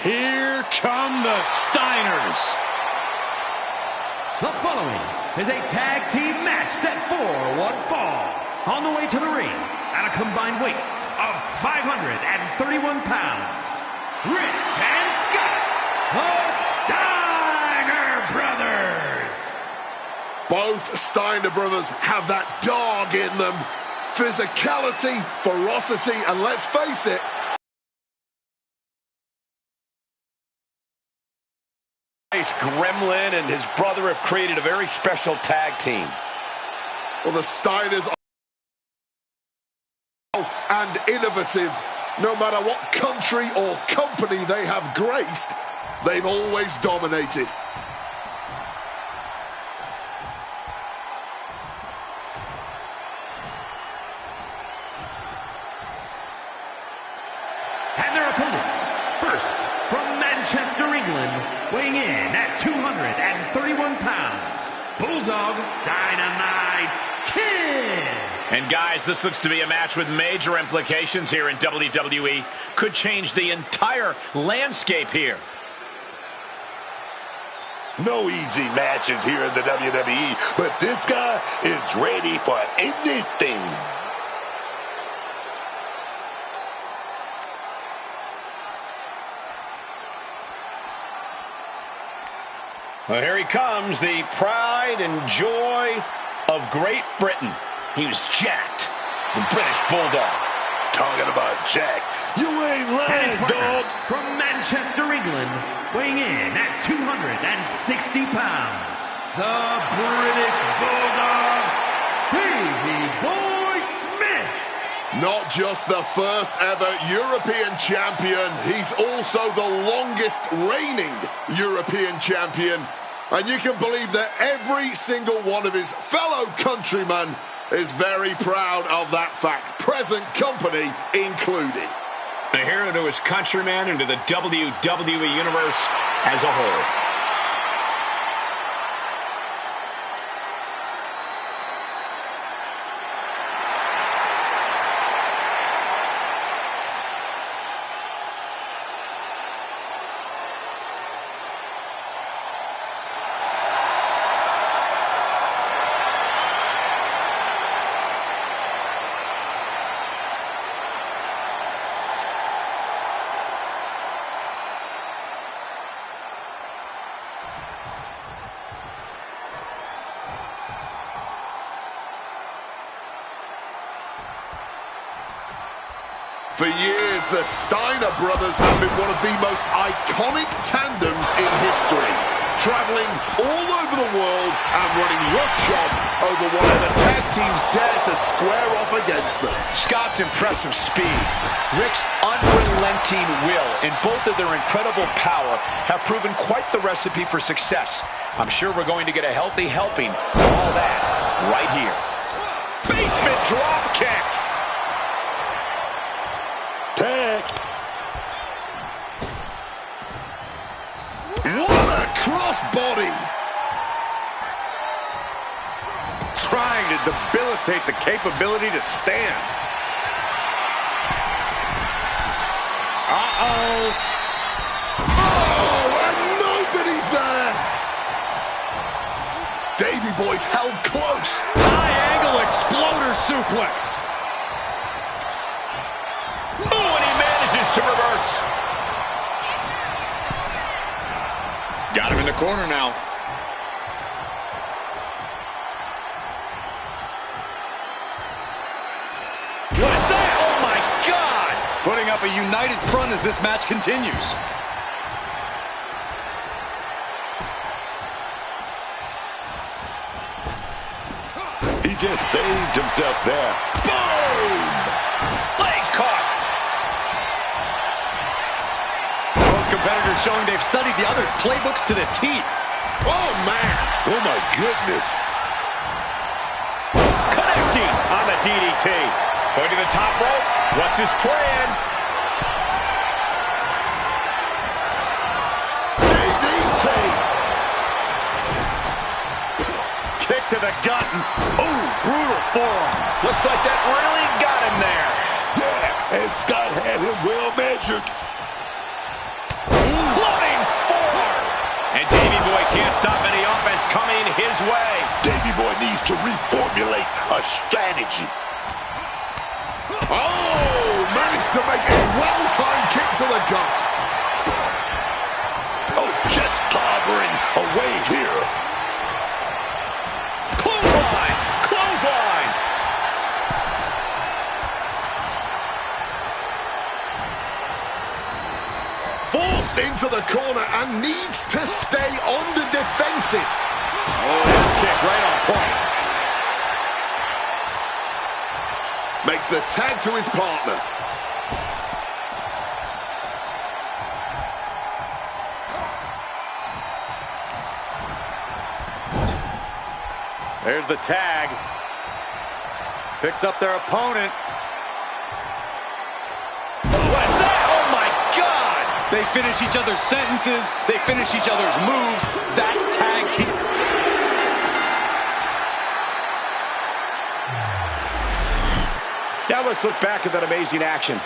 Here come the Steiners. The following is a tag team match set for one fall. On the way to the ring, at a combined weight of 531 pounds, Rick and Scott, the Steiner Brothers. Both Steiner brothers have that dog in them. Physicality, ferocity, and let's face it, Gremlin and his brother have created a very special tag team. well, the Steiners are and innovative. No matter what country or company they have graced, they've always dominated. And their opponents, first from Manchester, England, weighing in at 231 pounds, Bulldog Dynamite Kid. And guys, this looks to be a match with major implications here in WWE. Could change the entire landscape here. No easy matches here in the WWE, but this guy is ready for anything. Well, here he comes, the pride and joy of Great Britain. He was jacked, the British Bulldog. Talking about Jack, you ain't lying, dog. From Manchester, England, weighing in at 260 pounds, the British Bulldog, Davey Boy Smith. Not just the first ever European champion, he's also the longest reigning European champion. And you can believe that every single one of his fellow countrymen is very proud of that fact, present company included. A hero to his countrymen and to the WWE Universe as a whole. For years, the Steiner brothers have been one of the most iconic tandems in history, traveling all over the world and running roughshod over whatever tag teams dare to square off against them. Scott's impressive speed, Rick's unrelenting will, and both of their incredible power have proven quite the recipe for success. I'm sure we're going to get a healthy helping of all that right here. Basement drop kick. What a crossbody! Trying to debilitate the capability to stand. Uh-oh! Oh, and nobody's there! Davey Boy's held close. High-angle exploder suplex. Oh, and he manages to reverse. Got him in the corner now. What is that? Oh, my God! Putting up a united front as this match continues. He just saved himself there. Boom! Legs caught. Both competitors showing they've studied the other's playbooks to the T. Oh, man! Oh, my goodness. Connecting on the DDT. Going to the top rope. What's his plan? DDT! Kick to the gut. Oh, brutal forearm. Looks like that really got him there. Yeah, and Scott had him well measured. Can't stop any offense coming his way. Davey Boy needs to reformulate a strategy. Oh, managed to make a well-timed kick to the gut. Oh, just clobbering away here. Clothesline! Clothesline! Forced into the corner and needs to stay on the defensive. Oh, that kick right on point. Makes the tag to his partner. There's the tag. Picks up their opponent. What is that? Oh, my God! They finish each other's sentences. They finish each other's moves. That's tag team. Now let's look back at that amazing action.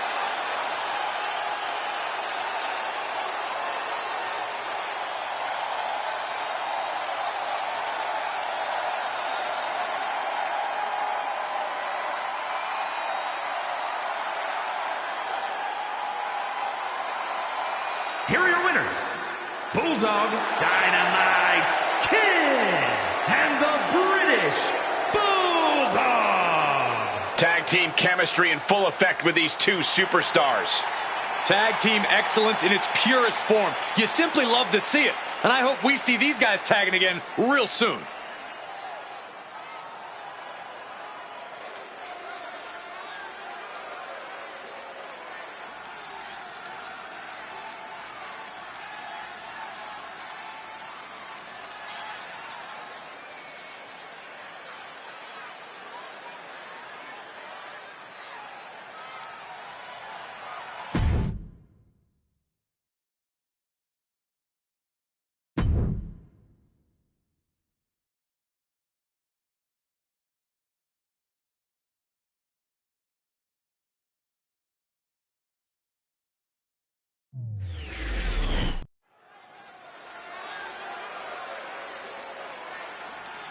Here are your winners, Bulldog Dynamite Kid and the British Bulldog. Tag team chemistry in full effect with these two superstars. Tag team excellence in its purest form. You simply love to see it. And I hope we see these guys tagging again real soon.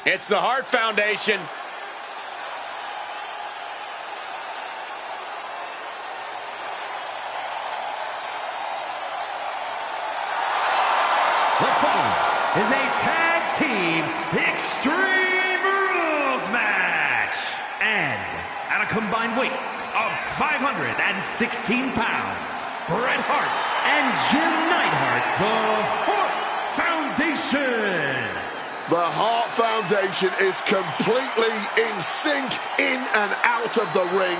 It's the Hart Foundation. The following is a tag team Extreme Rules match. And at a combined weight of 516 pounds, Bret Hart and Jim Neidhart, the Hart Foundation. The Hart Foundation is completely in sync, in and out of the ring.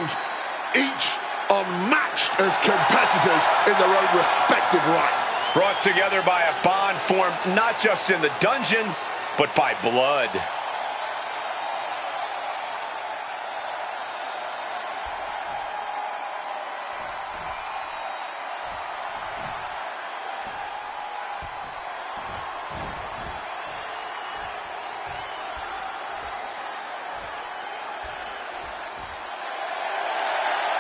Each unmatched as competitors in their own respective right. Brought together by a bond formed not just in the dungeon, but by blood.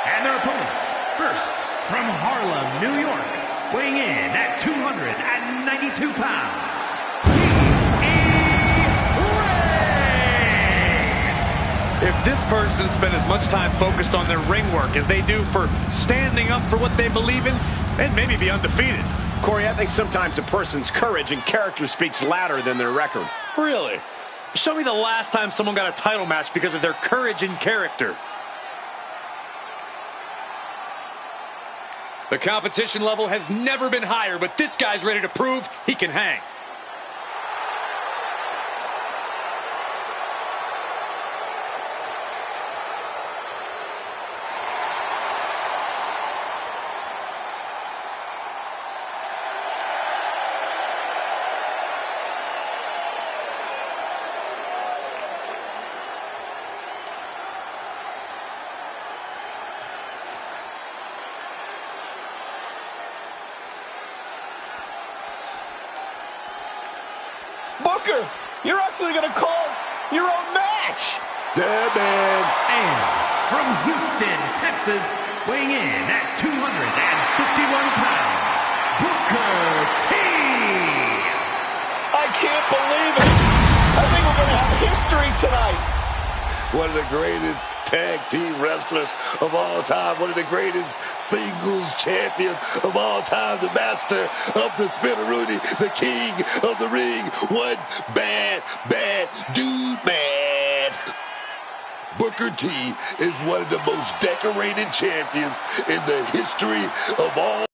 And their opponents, first from Harlem, New York, weighing in at 292 pounds, If this person spent as much time focused on their ring work as they do for standing up for what they believe in, they'd maybe be undefeated. Corey, I think sometimes a person's courage and character speaks louder than their record. Really? Show me the last time someone got a title match because of their courage and character. The competition level has never been higher, but this guy's ready to prove he can hang. Booker, you're actually going to call your own match. Yeah, man. And from Houston, Texas, weighing in at 251 pounds, Booker T. I can't believe it. I think we're going to have history tonight. One of the greatest tag team wrestlers of all time. One of the greatest singles champions of all time. The master of the Spinneroonie. The king of the ring. One bad dude, man. Booker T is one of the most decorated champions in the history of all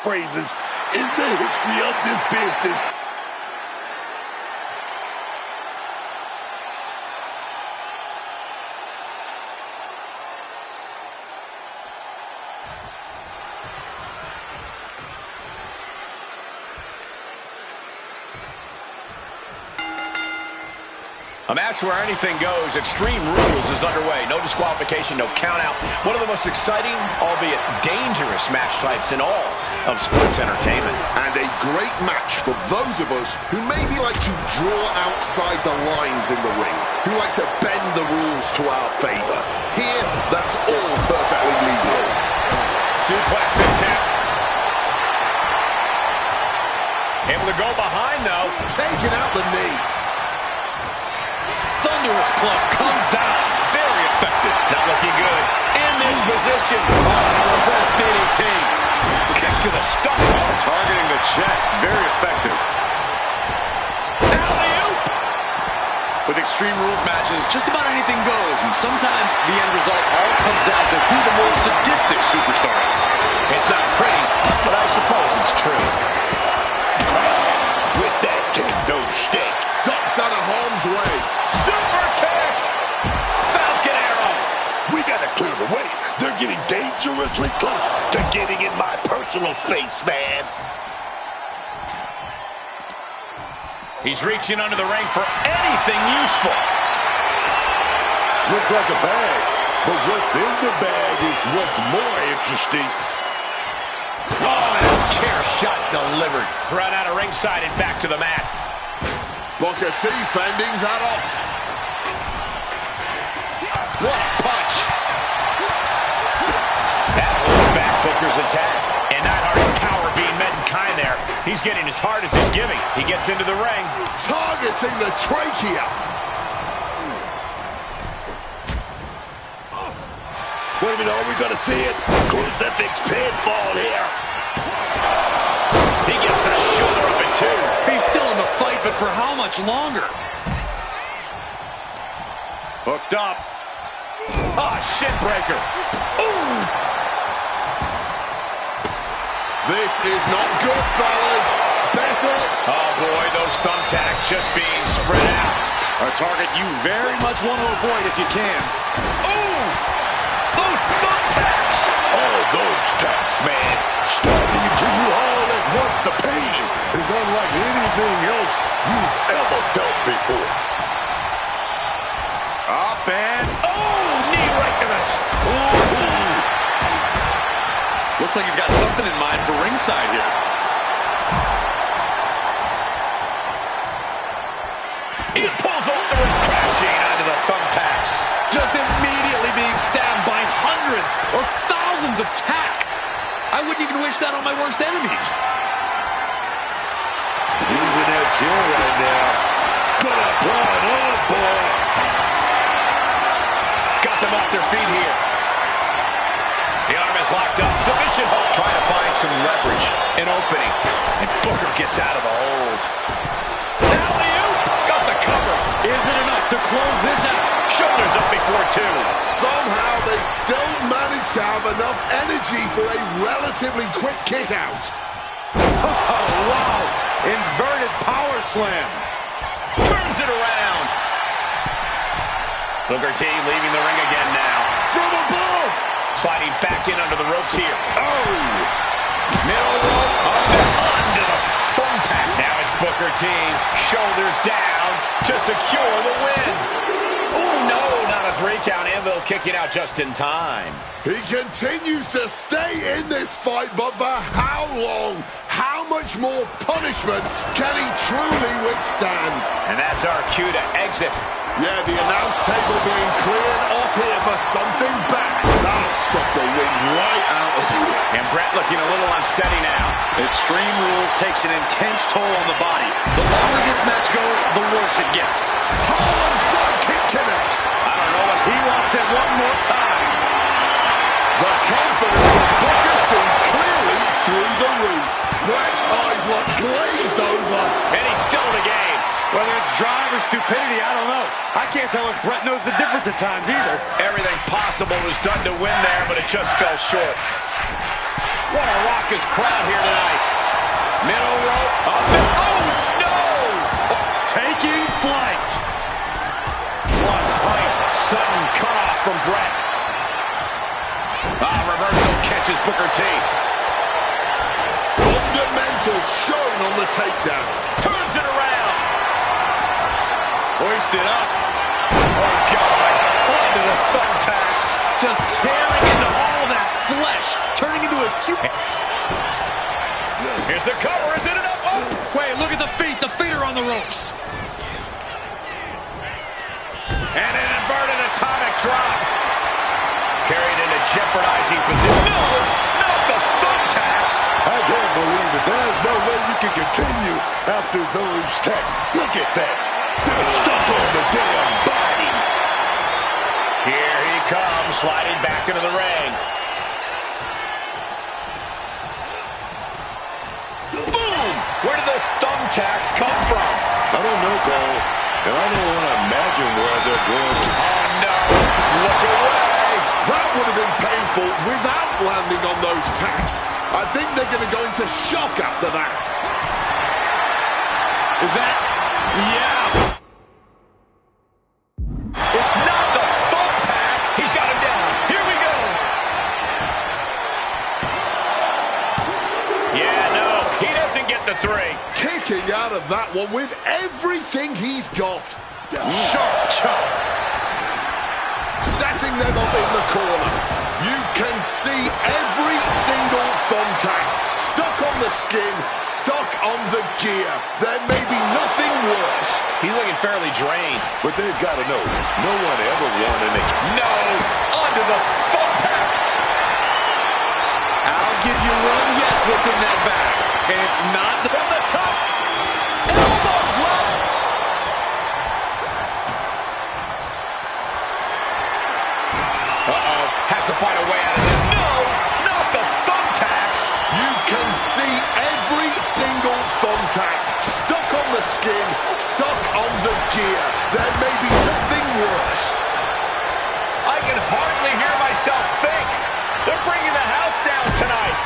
phrases in the history of this business. A match where anything goes. Extreme Rules is underway. No disqualification, no count out. One of the most exciting, albeit dangerous match types in all of sports entertainment. And a great match for those of us who maybe like to draw outside the lines in the ring, who like to bend the rules to our favor. Here, that's all perfectly legal. Suplex attempt. Able to go behind, though. Taking out the knee. Thunderous club comes down. Very effective. Not looking good. In this position. Oh, reverse DDT. Kick to the stomach. Targeting the chest. Very effective. Alley-oop. With Extreme Rules matches, just about anything goes. And sometimes the end result all comes down to who the more sadistic superstar is. It's not pretty, but I suppose it's true. With that kendo stick. Ducks out of harm's way. Super kick! Falcon arrow! We gotta clear the way. They're getting dangerously close to getting in my personal space, man. He's reaching under the ring for anything useful. Look like a bag, but what's in the bag is what's more interesting. Oh, and a chair shot delivered. Thrown out of ringside and back to the mat. Booker T fending that off. What a punch. That holds back Booker's attack. And Neidhart's power being met in kind there. He's getting as hard as he's giving. He gets into the ring. Targeting the trachea. Wait a minute, are we gonna see it? Crucifix pinfall here. He gets the shoulder up at two. He's still in the fight, but for how much longer? Hooked up. Ah, shin breaker. Ooh. This is not good, fellas. Bet it. Oh, boy, those thumbtacks just being spread out. A target you very much want to avoid if you can. Ooh! Those thumbtacks! Oh, those tacks, man. Stabbing into you all at once. The pain is unlike anything else you've ever felt before. Up and... Oh! Knee right to the... Ooh! Looks like he's got something in mind for ringside here. He pulls off the ring, crashing onto the thumbtacks. Just immediately being stabbed by hundreds or thousands of tacks. I wouldn't even wish that on my worst enemies. Using that chair right now. Gonna pull it on, boy. Got them off their feet here. The arm is locked up. Submission hold. Trying to find some leverage. An opening. And Booker gets out of the hold. Alley-oop. Got the cover. Is it enough to close this out? Shoulders up before two. Somehow they still manage to have enough energy for a relatively quick kick out. Oh, wow. Inverted power slam. Turns it around. Booker T leaving the ring again now. From above. Sliding back in under the ropes here. Oh. Middle rope. Under the thumbtack. Now it's Booker T. Shoulders down to secure the win. Oh, no, not a 3 count. Anvil kicking out just in time. He continues to stay in this fight, but for how long? How much more punishment can he truly withstand? And that's our cue to exit. Yeah, the announce table being cleared off here for something back. That sucked the wind right out of you. And Brett looking a little unsteady now. Extreme Rules takes an intense toll on the body. The longer this match goes, the worse it gets. Power sidekick connects. I don't know what he wants it one more time. The confidence of Booker T clearly through the roof. Brett's eyes look glazed over. And he's still in the game. Whether it's drive or stupidity, I don't know. I can't tell if Brett knows the difference at times either. Everything possible was done to win there, but it just fell short. What a raucous crowd here tonight. Middle rope. Oh, no! Taking flight. One point. Sudden cutoff from Brett. Reversal catches Booker T. Fundamentals shown on the takedown. Turns it around. Hoisted up. Oh, God. Onto the thumbtacks. Just tearing into all that flesh. Turning into a huge... Here's the cover. Is it enough? Oh. Wait, look at the feet. The feet are on the ropes. And an inverted atomic drop. Carried into jeopardizing position. No, not the thumbtacks. I can't believe it. There's no way you can continue after those tacks. Look at that. They're stuck on the damn body. Here he comes, sliding back into the ring. Boom! Where did those thumbtacks come from? I don't know, Cole. And I don't want to imagine where they're going to. Oh, no. Look away. That would have been painful without landing on those tacks. I think they're going to go into shock after that. Is that... Yeah. It's not the thumbtacks. He's got him down. Here we go. Yeah, no. He doesn't get the three. Kicking out of that one with everything he's got. Sharp chop. Setting them up in the corner. You can see every single thumbtack stuck on the skin, stuck on the gear. There may be nothing worse. He's looking fairly drained. But they've got to know, no one ever wanted it. No, under the thumbtacks. I'll give you one guess what's in that bag. And it's not from the top. Elbow drop. Uh-oh, has to find a way out of this. No, not the thumbtacks. You can see every single thumbtack stuck on the skin, stuck on the gear. There may be nothing worse. I can hardly hear myself think. They're bringing the house down tonight.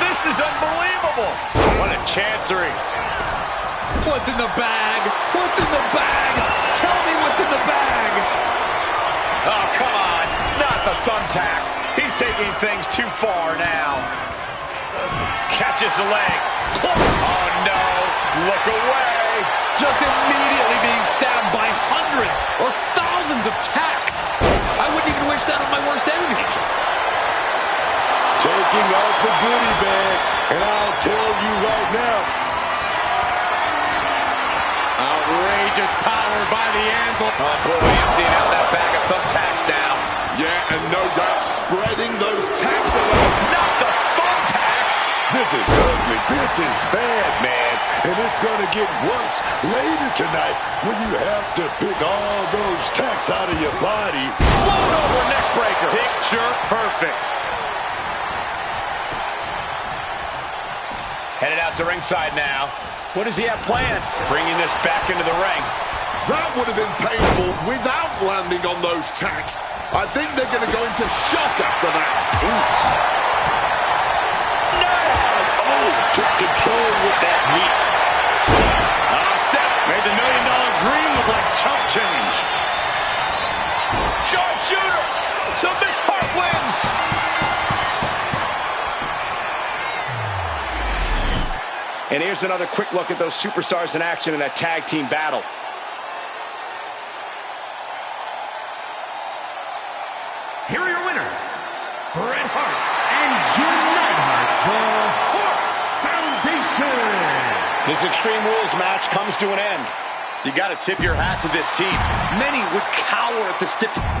This is unbelievable. What a chancery. What's in the bag? What's in the bag? Tell me what's in the bag. Oh, come on. Not the thumbtacks. He's taking things too far now. Catches the leg. Oh, no. Look away. Just immediately being stabbed by hundreds or thousands of tacks. I wouldn't even wish that on my worst enemies. Taking out the goodie bag, and I'll tell you right now. Outrageous power by the anvil. Oh, boy, emptying out that bag of thumbtacks now. Yeah, and no doubt spreading those tacks around. Not the thumbtacks. This is ugly. This is bad, man. And it's going to get worse later tonight when you have to pick all those tacks out of your body. Float over neck breaker. Picture perfect. Headed out to ringside now. What does he have planned? Bringing this back into the ring. That would have been painful without landing on those tacks. I think they're going to go into shock after that. No! Oh, took control with that knee. Step made the $1 million dream look like chump change. Sharpshooter! So Miss Hart wins! And here's another quick look at those superstars in action in that tag team battle. Here are your winners, Bret Hart and Jim Neidhart, the Hart Foundation. This Extreme Rules match comes to an end. You got to tip your hat to this team. Many would cower at the stipulation.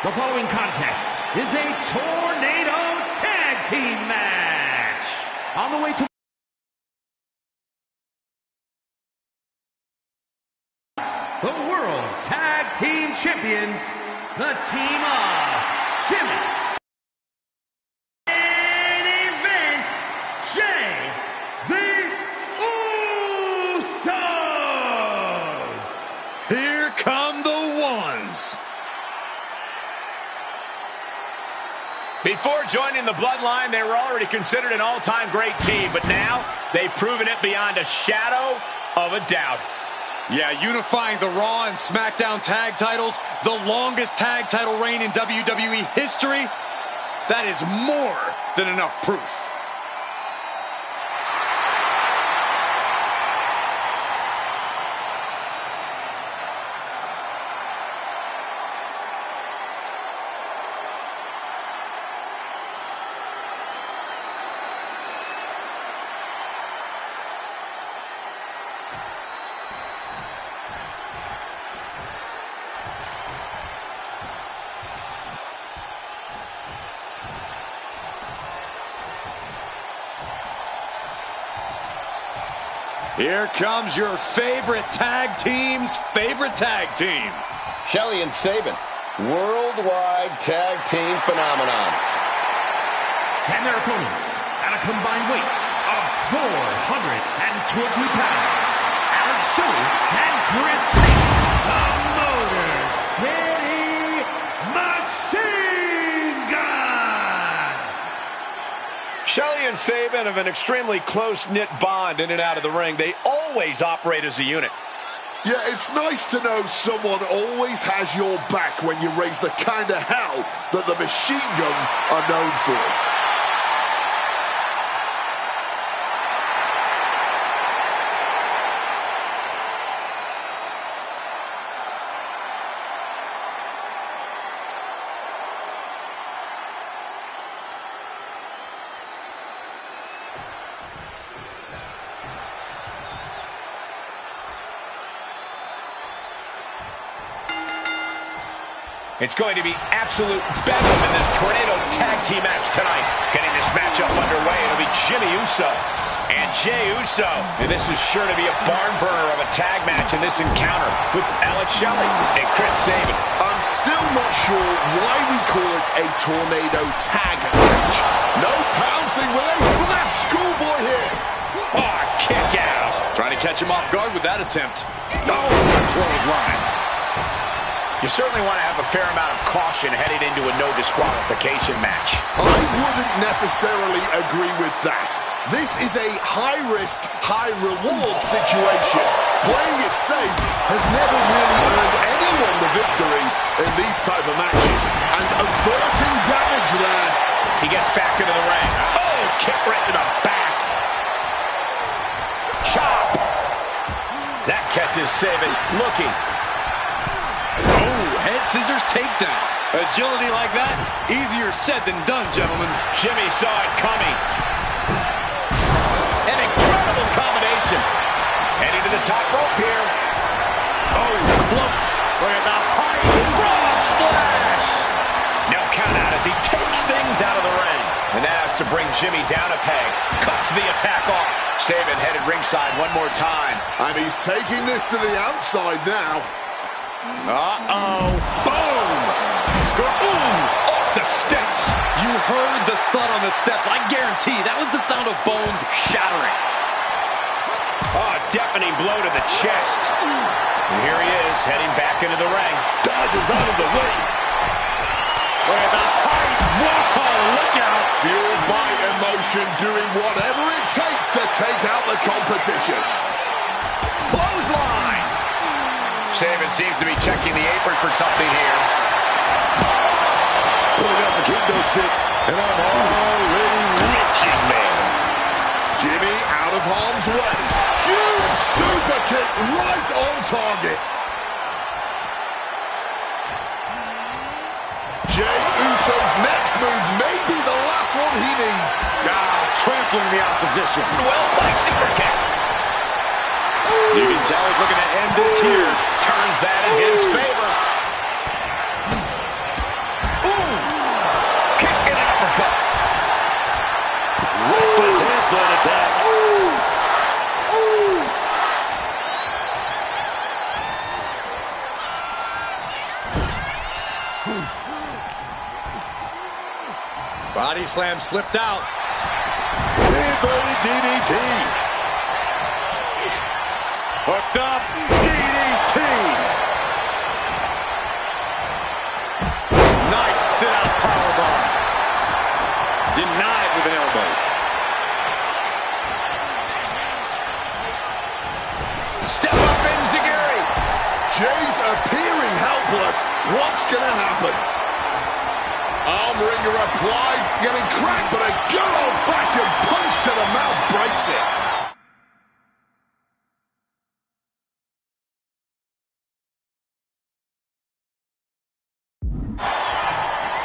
The following contest is a tornado tag team match. On the way to the World Tag Team Champions, the team of Jimmy and Event Jay the Usos. Here come the ones. Before joining the Bloodline, they were already considered an all-time great team, but now they've proven it beyond a shadow of a doubt. Yeah, unifying the Raw and SmackDown tag titles, the longest tag title reign in WWE history, that is more than enough proof. Here comes your favorite tag team's favorite tag team. Shelly and Sabin, worldwide tag team phenomenons. And their opponents, at a combined weight of 420 pounds, Alex Shelley and Chris Sabin, the Motor City Machine Guns. Shelly and Sabin have an extremely close-knit bond in and out of the ring. They always operate as a unit. Yeah, it's nice to know someone always has your back when you raise the kind of hell that the Machine Guns are known for. It's going to be absolute bedlam in this tornado tag team match tonight. Getting this matchup underway, it'll be Jimmy Uso and Jey Uso. And this is sure to be a barn burner of a tag match in this encounter with Alex Shelley and Chris Sabin. I'm still not sure why we call it a tornado tag match. No pouncing with a flash schoolboy here. Oh, kick out. Trying to catch him off guard with that attempt. Oh, clothesline. You certainly want to have a fair amount of caution heading into a no disqualification match. I wouldn't necessarily agree with that. This is a high-risk, high-reward situation. Playing it safe has never really earned anyone the victory in these type of matches. And averting damage there. He gets back into the ring. Oh, kick right to the back. Chop. That catches Sabin looking. Oh, head scissors takedown. Agility like that, easier said than done, gentlemen. Jimmy saw it coming. An incredible combination. Heading to the top rope here. Oh, look. Look at the high frog splash. No count out as he takes things out of the ring. And that has to bring Jimmy down a peg. Cuts the attack off. Sabin headed ringside one more time. And he's taking this to the outside now. Uh-oh. Boom! Ooh, off the steps. You heard the thud on the steps. I guarantee that was the sound of bones shattering. Oh, a deafening blow to the chest. And here he is, heading back into the ring. Dodges out of the way. Look at the height. Whoa, look out. Fueled by emotion, doing whatever it takes to take out the competition. Clothesline. Sabin seems to be checking the apron for something here. Pulling out the kendo stick, and I'm already reaching, man. Jimmy out of harm's way. Huge super kick right on target. Jey Uso's next move may be the last one he needs. Trampling the opposition. Well-placed super kick. You can tell he's looking to end this here. Turns that in his favor. Body slam slipped out. Inverted DDT. Hooked up. DDT. Nice sit-out powerbomb. Denied with an elbow. Step up, Enziguri. Jay's appearing helpless. What's going to happen? Armringer applied, getting cracked, but a good old-fashioned punch to the mouth breaks it.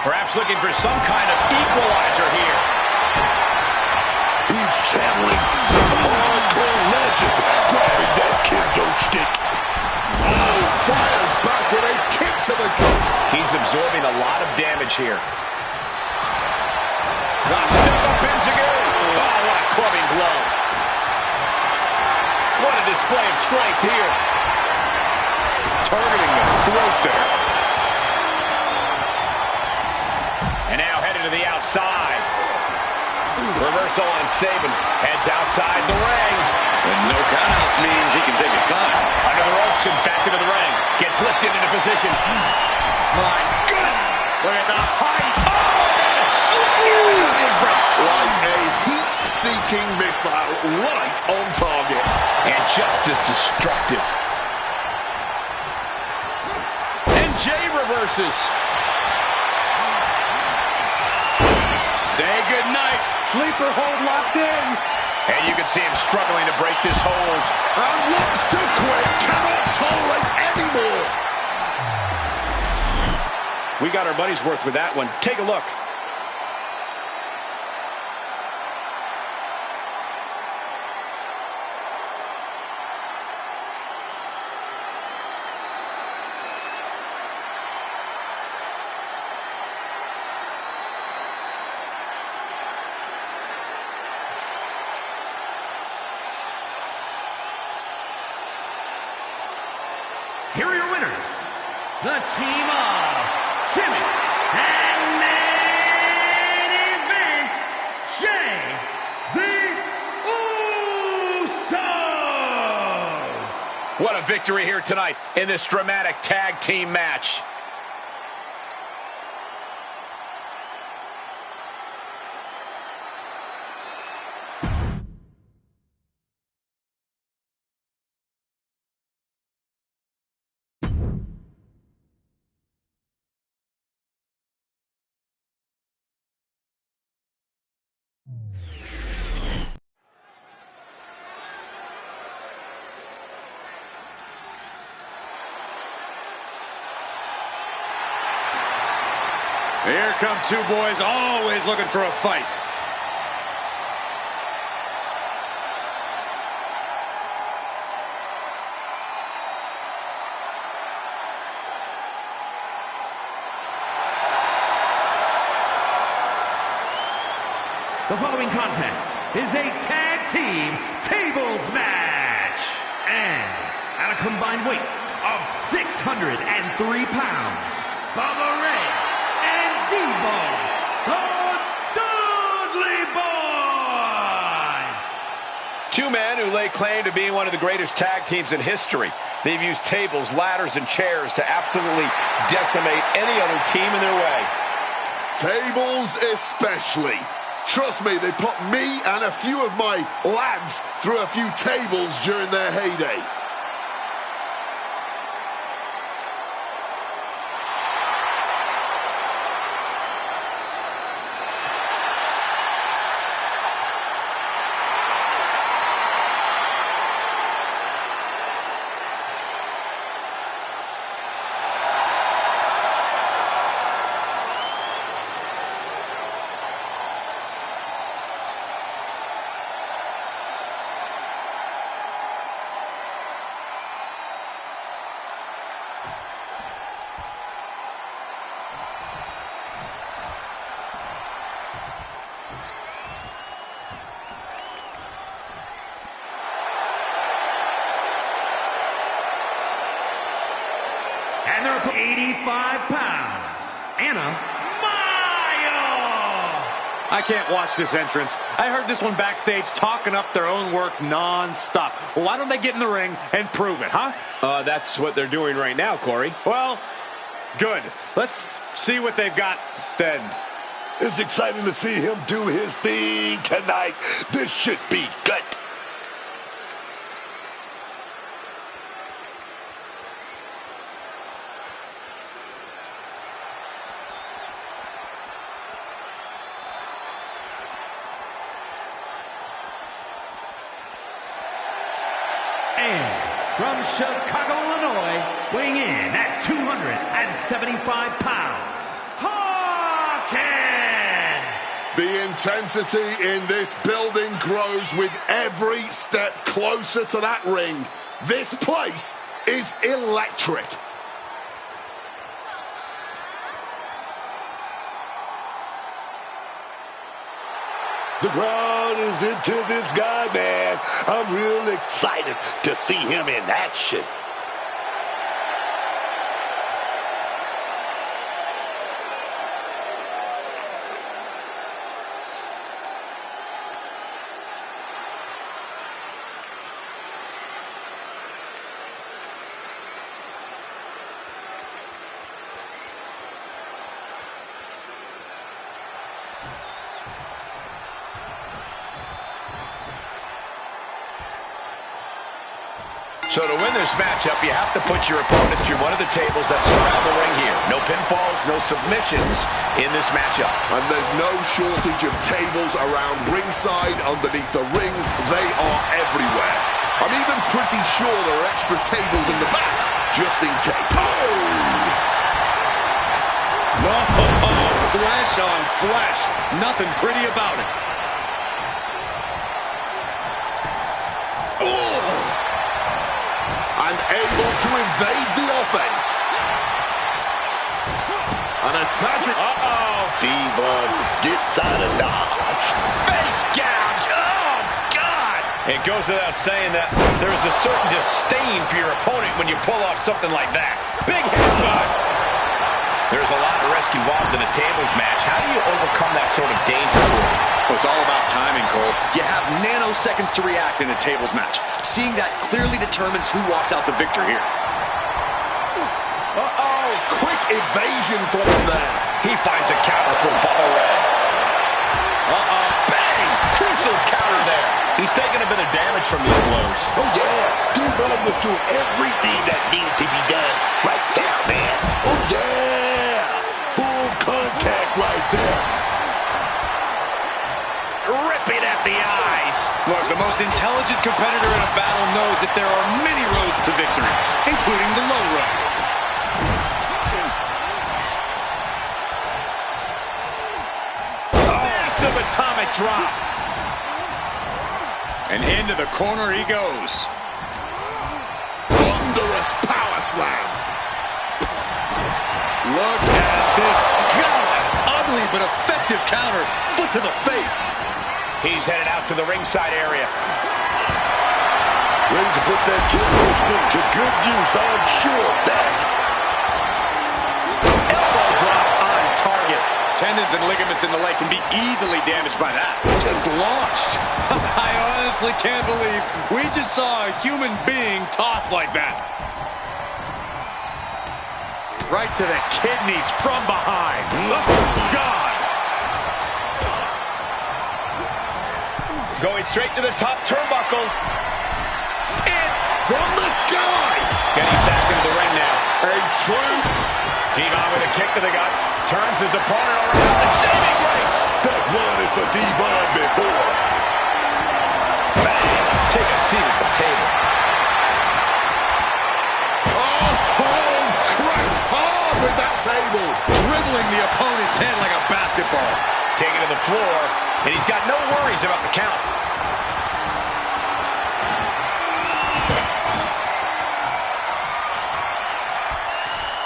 Perhaps looking for some kind of equalizer here. He's channeling some hardcore legends, grabbing that kendo stick. Oh, fires back with a kick to the gut. He's absorbing a lot of damage here. Step up Enziguri. Oh, what a clubbing blow. What a display of strength here. Targeting the throat there. And now headed to the outside. Reversal on Sabin. Heads outside the ring. And no countouts means he can take his time. Under the ropes and back into the ring. Gets lifted into position. My goodness. Look at the height. Like a heat-seeking missile right on target. And just as destructive. And Jay reverses. Say goodnight. Sleeper hold locked in. And you can see him struggling to break this hold. And wants to quit. Cannot tolerate anymore. We got our money's worth with that one. Take a look. Here are your winners, the team of Jimmy and main event, Jay the Usos. What a victory here tonight in this dramatic tag team match. Here come two boys always looking for a fight. The following contest is a tag team tables match. And at a combined weight of 603 pounds, Bubba Ray and Debo, the Dudley Boys. Two men who lay claim to being one of the greatest tag teams in history. They've used tables, ladders, and chairs to absolutely decimate any other team in their way. Tables especially. Trust me, they put me and a few of my lads through a few tables during their heyday. And they're 85 pounds, Anna Mayo. I can't watch this entrance. I heard this one backstage talking up their own work non-stop. Well, why don't they get in the ring and prove it, huh? That's what they're doing right now, Corey. Well, good. Let's see what they've got then. It's exciting to see him do his thing tonight. This should be good. And from Chicago, Illinois, weighing in at 275 pounds, Hawkins! The intensity in this building grows with every step closer to that ring. This place is electric. The crowd is into this guy, man. I'm real excited to see him in action. So to win this matchup, you have to put your opponent through one of the tables that surround the ring here. No pinfalls, no submissions in this matchup. And there's no shortage of tables around ringside, underneath the ring. They are everywhere. I'm even pretty sure there are extra tables in the back, just in case. Flesh on flesh. Nothing pretty about it. And able to invade the offense. An attack. Devon gets out of dodge. Face gouge! Oh, God! It goes without saying that there's a certain disdain for your opponent when you pull off something like that. Big headbutt! There's a lot of risk involved in a tables match. How do you overcome that sort of danger? Well, it's all about timing, Cole. You have nanoseconds to react in a tables match. Seeing that clearly determines who walks out the victor here. Quick evasion from him there. He finds a counter for Bubba Red. Bang! Crucial counter there. He's taking a bit of damage from these blows. Oh, yeah. Devon was doing everything that needed to be done right there, man. Oh, yeah. Full contact right there. Ripping at the eyes. Look, the most intelligent competitor in a battle knows that there are many roads to victory, including the low road. Massive atomic drop. And into the corner he goes. Thunderous power slam. Look at this. God, ugly but effective counter. Foot to the face. He's headed out to the ringside area. Ready to put that kidney stick to good use, I'm sure of that. Elbow drop on target. Tendons and ligaments in the leg can be easily damaged by that. Just launched. I honestly can't believe we just saw a human being tossed like that. Right to the kidneys from behind. Oh, God. Going straight to the top turnbuckle. From the sky. Getting back into the ring now. A true. Devon with a kick to the guts. Turns his opponent around and saving grace. That wanted for Devon before. Bang. Take a seat at the table. Cracked hard with that table. Dribbling the opponent's head like a basketball. Taking to the floor, and he's got no worries about the count.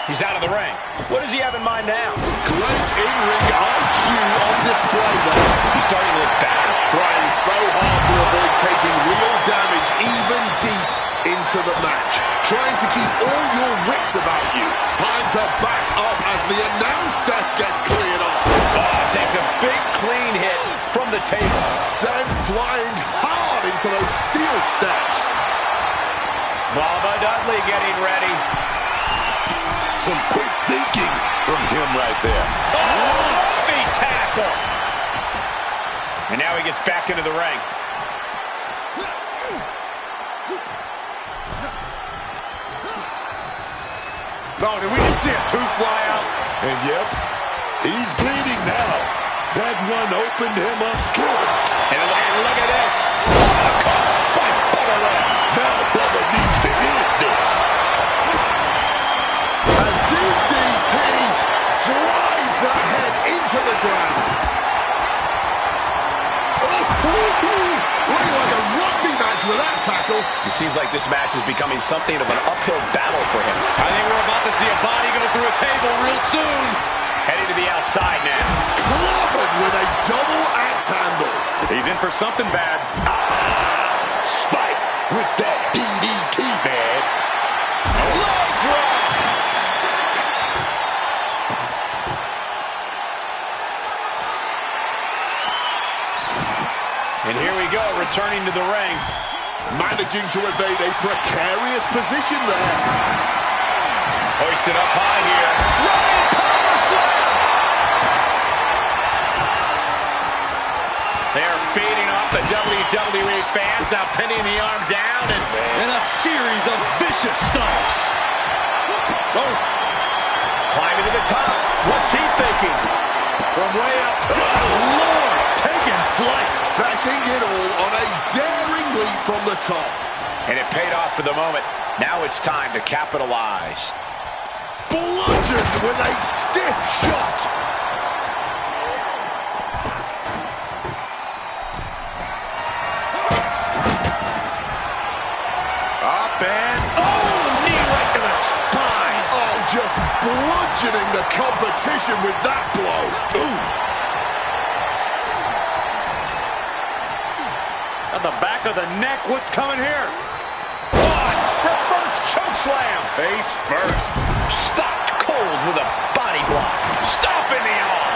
He's out of the ring. What does he have in mind now? Great in-ring IQ on display there. He's starting to look bad. Trying so hard to avoid taking real damage even deep into the match. Trying to keep all your wits about you. Time to back up as the announce desk gets cleared off. Oh, takes a big clean hit from the table. Sent flying hard into those steel steps. Baba Dudley getting ready. Some quick thinking from him right there. Oh, feet tackle. And now he gets back into the ring. Oh, did we just see a tooth fly out? And yep, he's bleeding now. That one opened him up good. And look at this. Oh, caught by Bubba Ray. Now Bubba needs to end this. A DDT drives that head into the ground. Looking like a rugby match with that tackle. It seems like this match is becoming something of an uphill battle for him. I think we're about to see a body go through a table real soon. Heading to the outside now. Clobbered with a double axe handle. He's in for something bad. Spike with that DDT, man. Leg drop. And here we go, returning to the ring. Managing to evade a precarious position there. Hoisted up high here. Running power slam. They're feeding off the WWE fans, now pinning the arm down And a series of vicious stomps. oh, climbing to the top. What's he thinking? From way up. Good Lord, taking flight. Betting it all on a daring leap from the top. And it paid off for the moment. Now it's time to capitalize. Bludgeoned with a stiff shot. Up and Knee right to the spine. Oh, just bludgeoning the competition with that blow. Ooh. at the back of the neck. What's coming here? One, reverse choke slam. Face first. Stopped cold with a body block. Stomping the arm.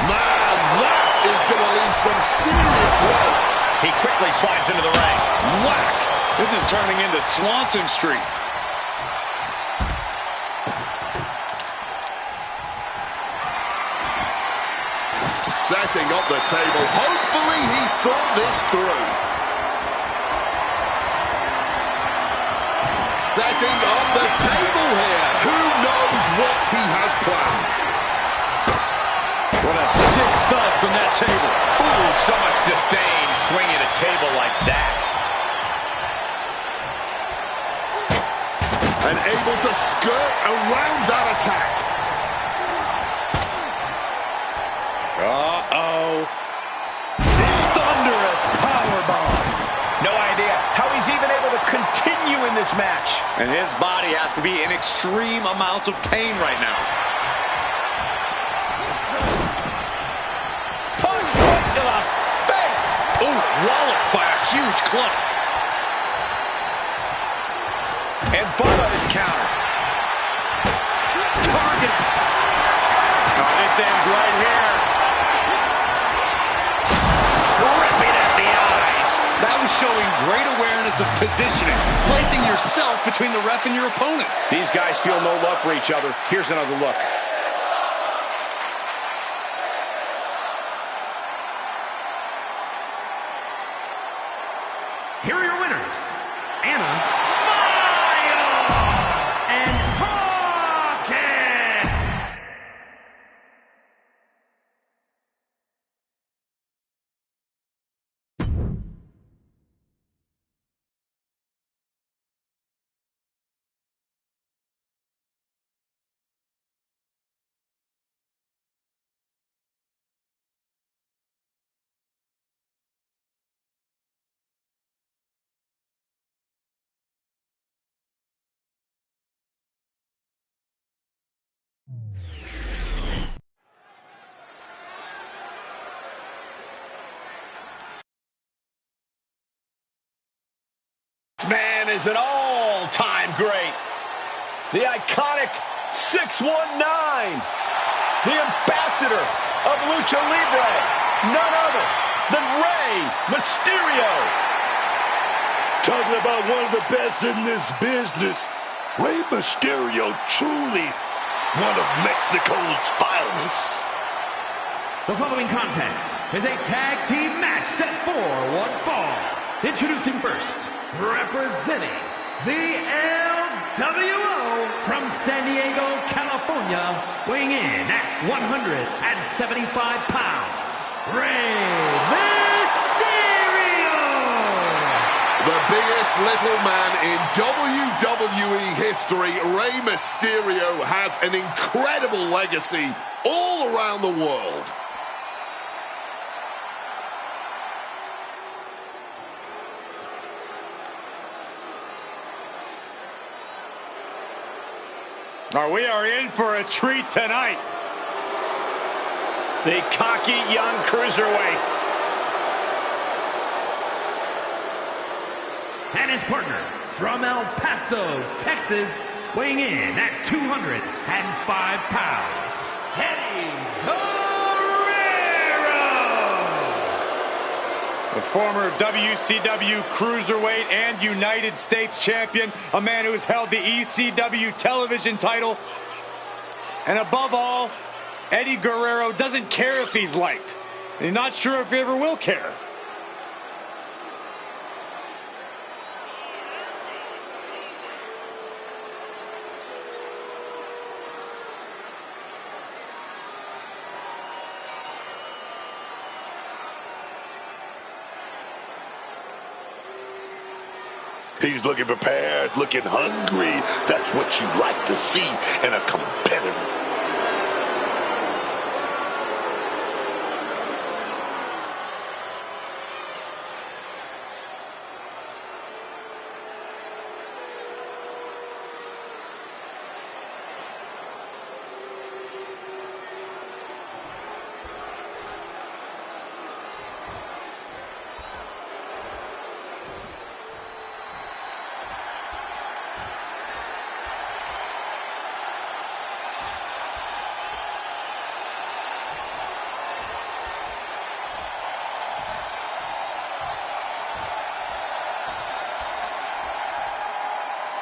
Man, that is going to leave some serious welts. He quickly slides into the ring. Whack! This is turning into Swanson Street. Setting up the table. Hopefully he's thought this through. Setting up the table here. Who knows what he has planned? What a sick thud from that table. Ooh, so much disdain swinging a table like that. And able to skirt around that attack. Uh-oh. Thunderous powerbomb. No idea how he's even able to continue in this match. And his body has to be in extreme amounts of pain right now. Punch right to the face. Ooh, walloped by a huge club. And Bubba is countered. Target. Oh, this ends right here. Ripping at the eyes. That was showing great awareness of positioning, placing yourself between the ref and your opponent. These guys feel no love for each other. Here's another look. Here are your winners, Anna Maya and Hawkins. This man is an all-time all-time great. The iconic 619. The ambassador of Lucha Libre. None other than Rey Mysterio. Talking about one of the best in this business. Rey Mysterio, truly one of Mexico's finest. The following contest is a tag team match set for one fall. Introducing first, representing the LWO from San Diego, California, weighing in at 175 pounds, Rey Mysterio! The biggest little man in WWE history, Rey Mysterio, has an incredible legacy all around the world. We are in for a treat tonight. The cocky young cruiserweight. And his partner from El Paso, Texas, weighing in at 205 pounds, Eddie Guerrero! The former WCW Cruiserweight and United States Champion, a man who has held the ECW television title. And above all, Eddie Guerrero doesn't care if he's liked. He's not sure if he ever will care. He's looking prepared, looking hungry. That's what you like to see in a competitor.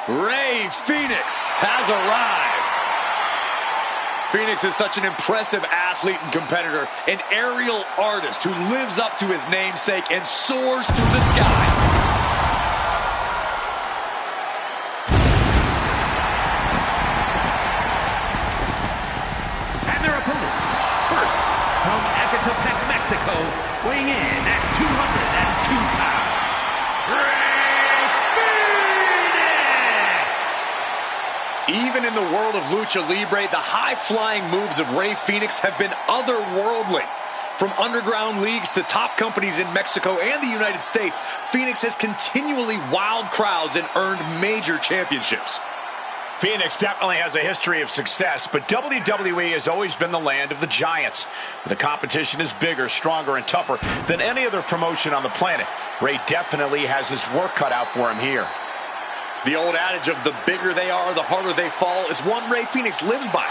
Rey Fénix has arrived. Fénix is such an impressive athlete and competitor, an aerial artist who lives up to his namesake and soars through the sky. And their opponents, first, from Ecatepec, Mexico, weighing in at 202 pounds, Rey Fénix! Even in the world of Lucha Libre, the high-flying moves of Rey Fénix have been otherworldly. From underground leagues to top companies in Mexico and the United States, Fénix has continually wowed crowds and earned major championships. Fénix definitely has a history of success, but WWE has always been the land of the giants. The competition is bigger, stronger, and tougher than any other promotion on the planet. Rey definitely has his work cut out for him here. The old adage of the bigger they are, the harder they fall is one Rey Fénix lives by.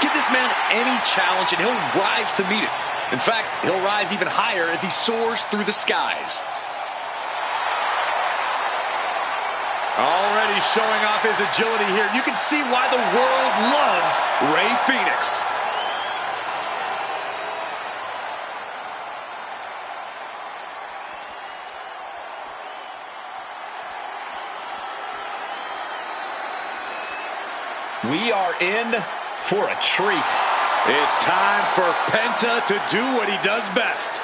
Give this man any challenge and he'll rise to meet it. In fact, he'll rise even higher as he soars through the skies. Already showing off his agility here. You can see why the world loves Rey Fénix. We are in for a treat. It's time for Penta to do what he does best.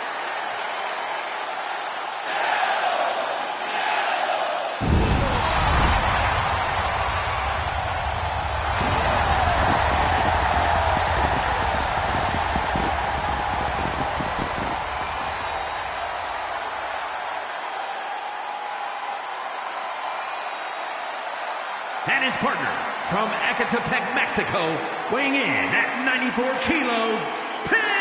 And his partner from Ecatepec, Mexico, weighing in at 94 kilos, Penta!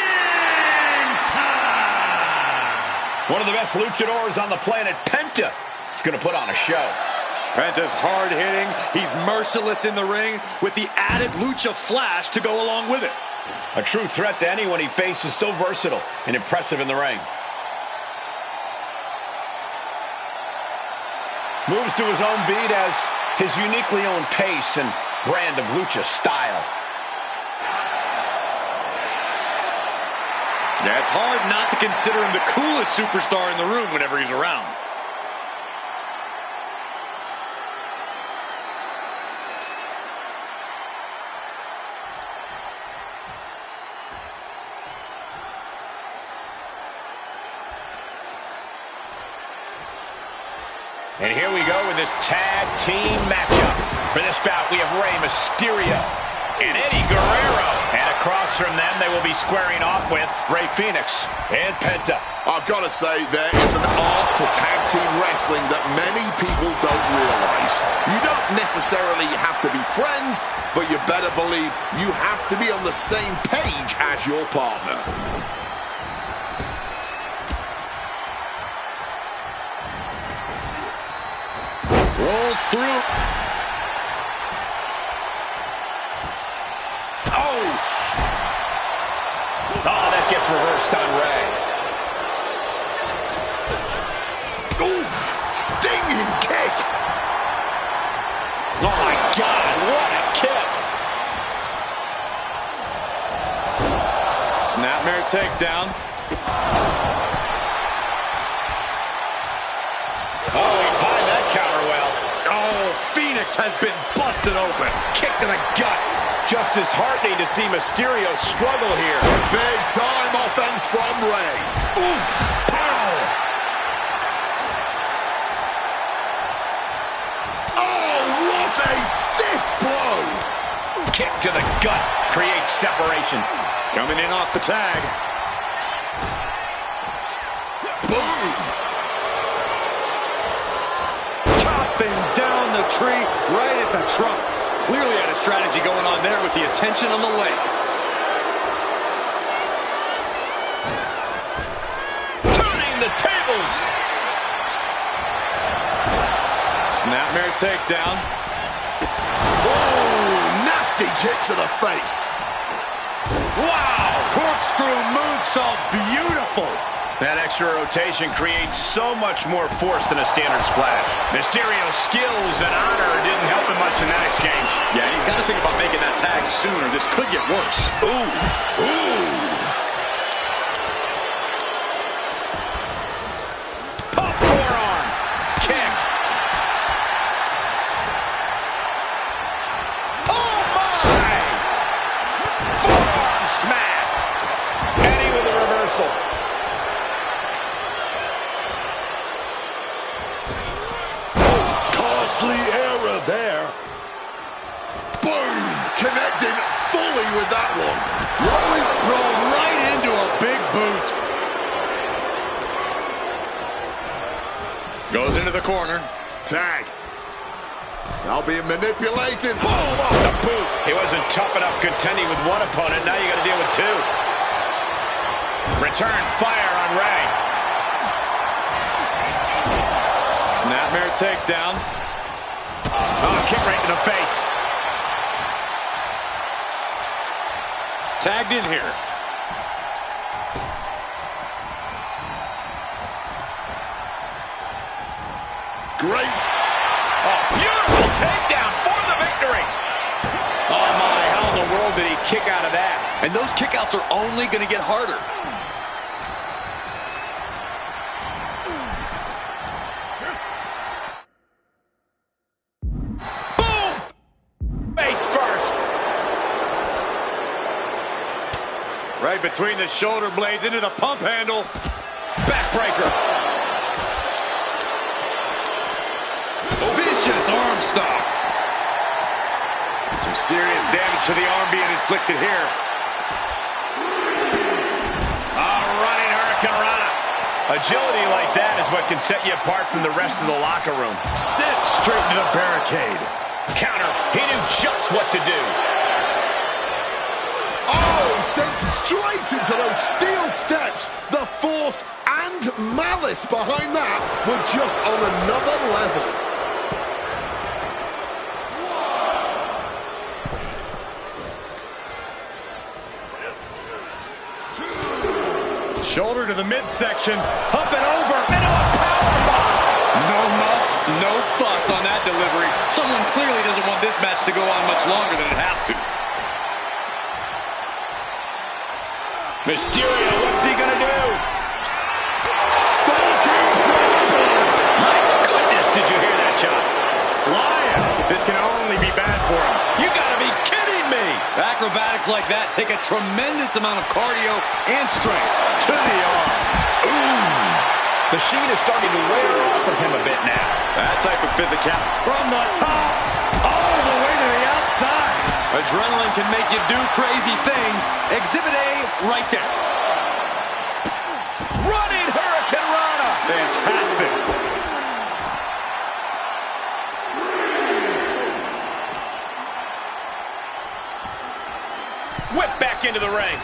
One of the best luchadors on the planet, Penta, is going to put on a show. Penta's hard-hitting. He's merciless in the ring with the added lucha flash to go along with it. A true threat to anyone he faces, so versatile and impressive in the ring. Moves to his own beat as his uniquely owned pace and brand of lucha style. Yeah, it's hard not to consider him the coolest superstar in the room whenever he's around. And here we go with this tag team matchup. For this bout, we have Rey Mysterio and Eddie Guerrero. And across from them, they will be squaring off with Rey Fenix and Penta. I've got to say, there is an art to tag team wrestling that many people don't realize. You don't necessarily have to be friends, but you better believe you have to be on the same page as your partner. Rolls through. Oh, that gets reversed on Rey. Ooh, stinging kick. Oh, my God, what a kick. Snapmare takedown. Oh, he timed that counter well. Oh, Phoenix has been busted open. Kick to the gut. Just as heartening to see Mysterio struggle here. Big time offense from Rey. Oof, pow. Oh, what a stiff blow. Kick to the gut creates separation. Coming in off the tag. Boom. Chopping down the tree right at the trunk. Clearly had a strategy going on there with the attention on the leg. Turning the tables. Snapmare takedown. Oh, nasty kick to the face. Wow! Corkscrew moonsault, beautiful. That extra rotation creates so much more force than a standard splash. Mysterio's skills and honor didn't help him much in that exchange. Yeah, he's got to think about making that tag sooner. This could get worse. Ooh. Ooh. Pop forearm. Kick. Oh, my! Forearm smash. Eddie with a reversal. Error there. Boom! Connecting fully with that one. Roll right into a big boot. Goes into the corner. Tag. Now being manipulated. Boom! Off the boot. He wasn't tough enough contending with one opponent. Now you got to deal with two. Return fire on Rey. Snapmare takedown. Oh, kick right to the face. Tagged in here. Great. Oh, beautiful takedown for the victory. Oh my, how in the world did he kick out of that? And those kickouts are only going to get harder. Right between the shoulder blades into the pump handle. Backbreaker. Vicious arm stomp. Some serious damage to the arm being inflicted here. Running Hurricane Rana. Agility like that is what can set you apart from the rest of the locker room. Sent straight into the barricade. Counter. He knew just what to do. Oh, sent straight into those steel steps. The force and malice behind that were just on another level. Shoulder to the midsection, up and over, into a powerbomb. No muss, no fuss on that delivery. Someone clearly doesn't want this match to go on much longer than it has to. Mysterio, what's he gonna do? Starting from above. My goodness, did you hear that shot? Flying. This can only be bad for him. You gotta be kidding me! Acrobatics like that take a tremendous amount of cardio and strength. To the arm. Ooh! The sheen is starting to wear off of him a bit now. That type of physicality. From the top, all the way to the outside. Adrenaline can make you do crazy things. Exhibit A right there. Running Hurricane Rana! Fantastic. Whip back into the ring.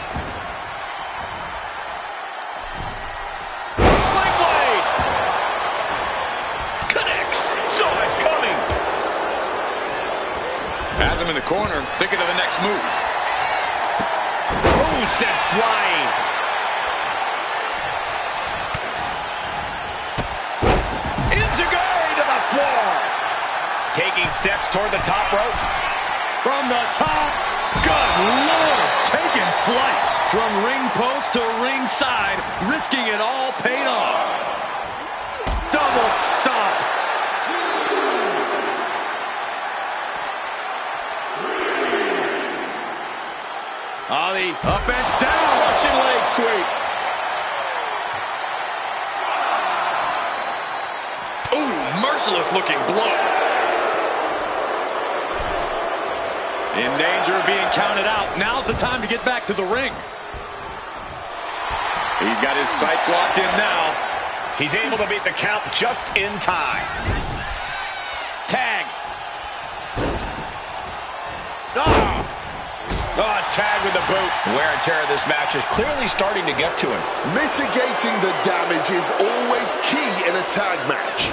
Sling blade! Connects! Saw it coming! Has him in the corner, thinking of the next move. Ooh, sent flying! Enziguri to the floor! Taking steps toward the top rope. From the top, good Lord, taking flight. From ring post to ringside, risking it all paid off. Double stomp. Ollie, up and down. Russian leg sweep. Ooh, merciless looking blow. In danger of being counted out. Now's the time to get back to the ring. He's got his sights locked in now. He's able to beat the count just in time. Tag. Oh, tag with the boot. Wear and tear of this match is clearly starting to get to him. Mitigating the damage is always key in a tag match.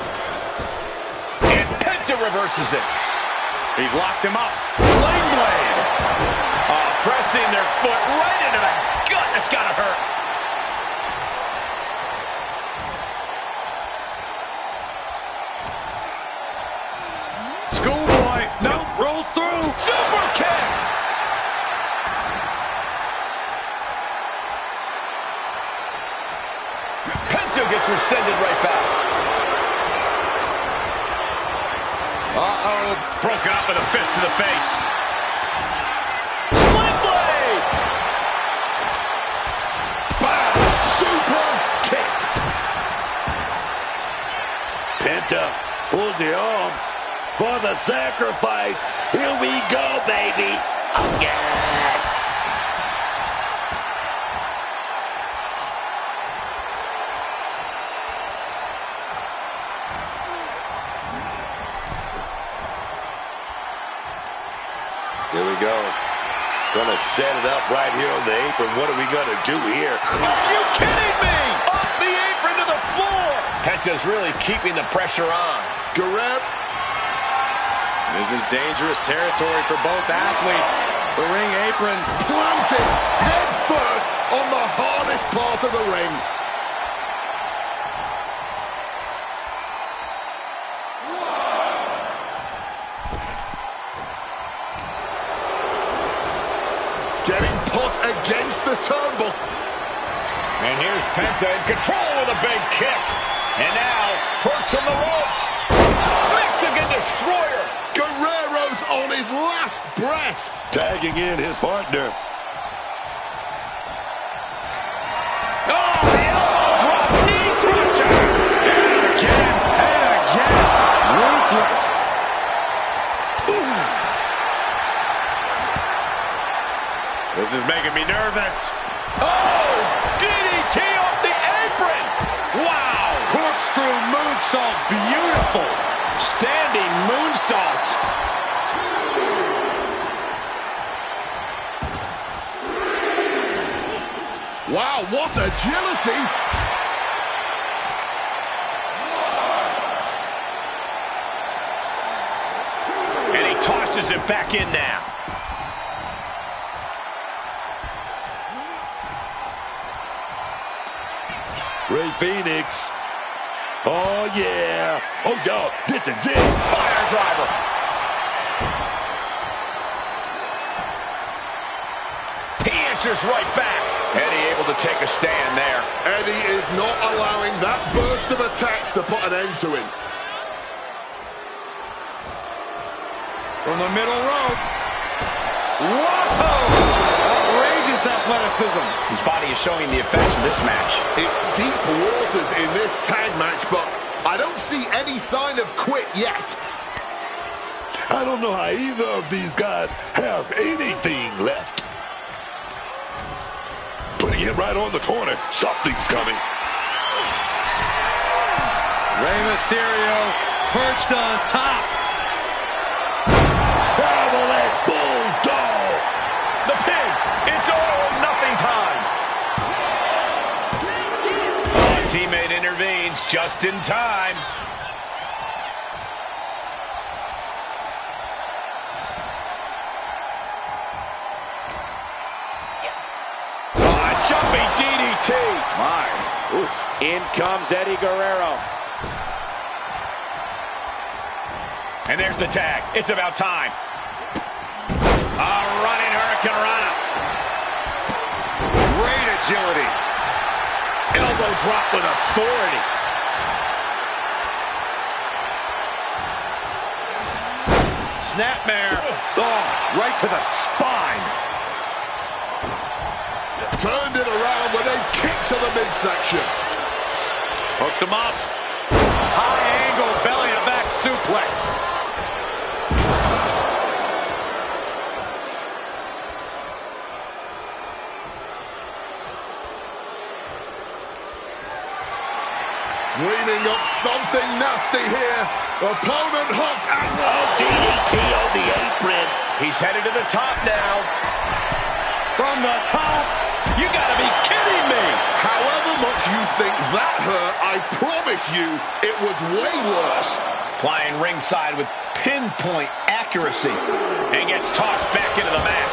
And Penta reverses it. He's locked him up. Sling blade. Oh, pressing their foot right into the gut. That's gotta hurt. Schoolboy. Nope, rolls through. Super kick. Penta gets rescinded right back. Uh-oh. Broken up with a fist to the face. Sling blade! Bam! Super kick. Penta pulled the arm for the sacrifice. Here we go, baby. Oh, yes. Here we go. Gonna set it up right here on the apron. What are we gonna do here? Are you kidding me? Off the apron to the floor. Penta's really keeping the pressure on. Gareb. This is dangerous territory for both athletes. The ring apron. Planted head first on the hardest part of the ring. Getting put against the turnbuckle. And here's Penta in control with a big kick. And now, perch on the ropes. Mexican Destroyer. Guerrero's on his last breath. Tagging in his partner. Oh, the elbow drop, knee crusher. And again. Ruthless. This is making me nervous. Oh, DDT off the apron. Wow. Corkscrew moonsault, beautiful. Standing moonsault. Wow, what agility. And he tosses it back in now. Ray Phoenix. Oh, yeah. Oh, no. This is it. Fire driver. He answers right back. Eddie able to take a stand there. Eddie is not allowing that burst of attacks to put an end to him. From the middle rope. Whoa! Outrageous athleticism. His body is showing the effects of this match. It's deep waters in this tag match, but I don't see any sign of quit yet. I don't know how either of these guys have anything left. Putting him right on the corner. Something's coming. Rey Mysterio perched on top. Avalanche Bulldog. The pin. It's all or nothing time. Oh, teammate intervenes just in time. Jumping DDT. My. Ooh. In comes Eddie Guerrero. And there's the tag. It's about time. A running Hurricane Rana. Great agility. Elbow drop with authority. Snapmare. Oh, right to the spine. Turned it around with a kick to the midsection. Hooked him up. High angle belly to back suplex. Dreaming up something nasty here. Opponent hooked and DDT on the apron. He's headed to the top now. From the top. You gotta be kidding me! however much you think that hurt, I promise you it was way worse. Flying ringside with pinpoint accuracy and gets tossed back into the mat.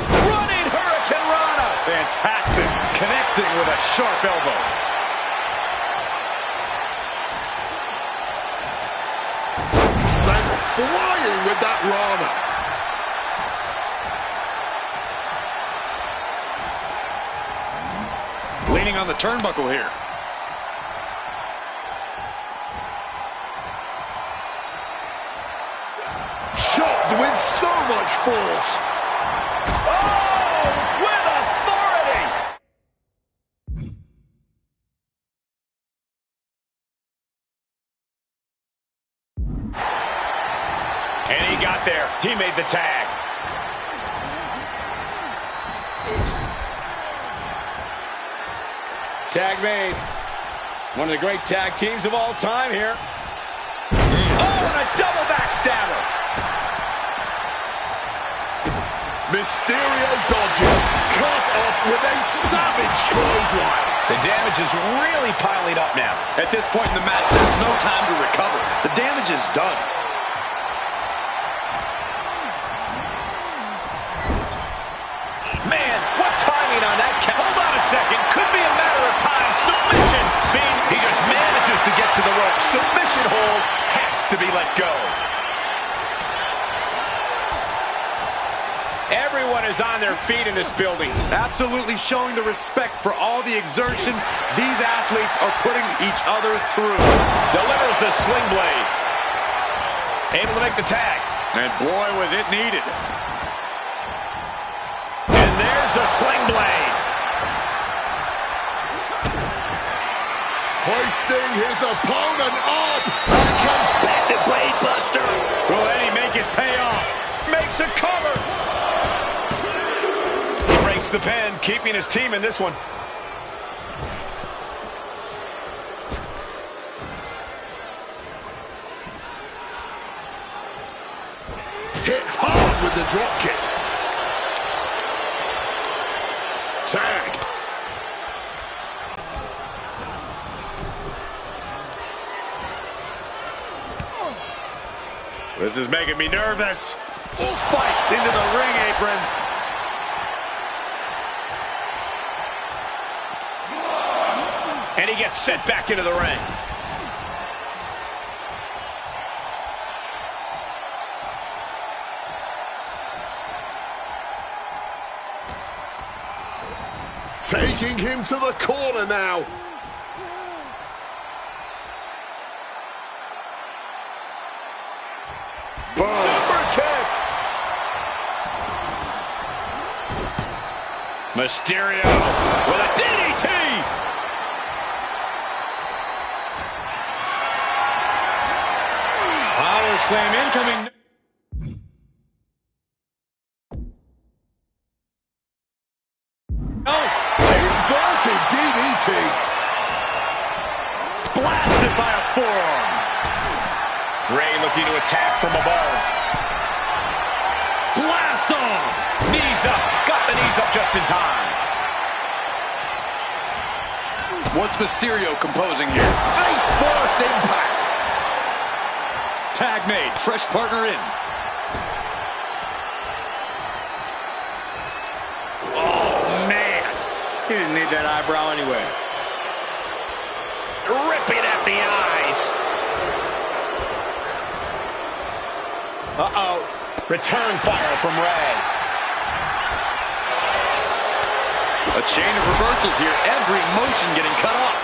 Running Hurricane Rana! Fantastic. Connecting with a sharp elbow. Sent flying with that Rana. Leaning on the turnbuckle here. Chopped with so much force. Oh, with authority! And he got there. He made the tag. Tag made. One of the great tag teams of all time here. Oh, and a double backstabber. Mysterio dodges, cut off with a savage clothesline. The damage is really piling up now. At this point in the match, there's no time to recover. The damage is done. Man, what timing on that count. Hold on a second. Could be a matter of time. Submission being... He just manages to get to the rope. Submission hold has to be let go. Everyone is on their feet in this building. Absolutely showing the respect for all the exertion these athletes are putting each other through. Delivers the sling blade. Able to make the tag. And boy, was it needed. And there's the sling blade. Hoisting his opponent up. And comes back to Blade Buster. Will Eddie make it pay off? Makes a cover. He breaks the pin, keeping his team in this one. Hit hard with the drop kick. Tag. This is making me nervous. Spiked into the ring apron. And he gets sent back into the ring. Taking him to the corner now. Boom. Super kick. Mysterio with a DDT. Power slam incoming. Inverted DDT. Blasted by a forearm. Ray looking to attack from above. Blast off. Knees up. Got the knees up just in time. What's Mysterio composing here? Face first impact. Tag made. Fresh partner in. Oh, man. He didn't need that eyebrow anyway. Ripping at the eyes. Uh-oh. Return fire from Ray. A chain of reversals here. Every motion getting cut off.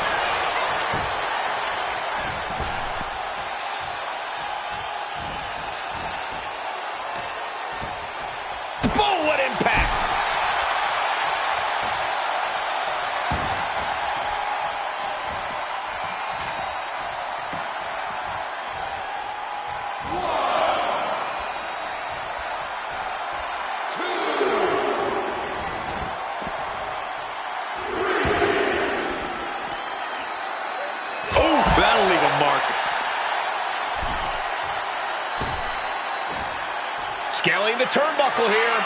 Boom, what impact. That'll leave a mark. Scaling the turnbuckle here.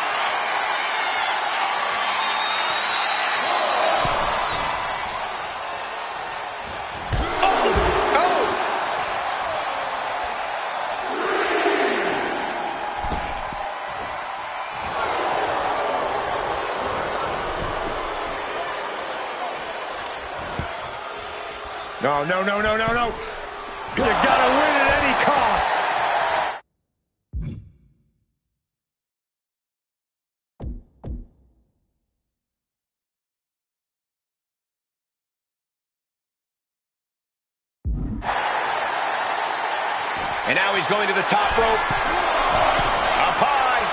No. You gotta win at any cost. And now he's going to the top rope. Up high.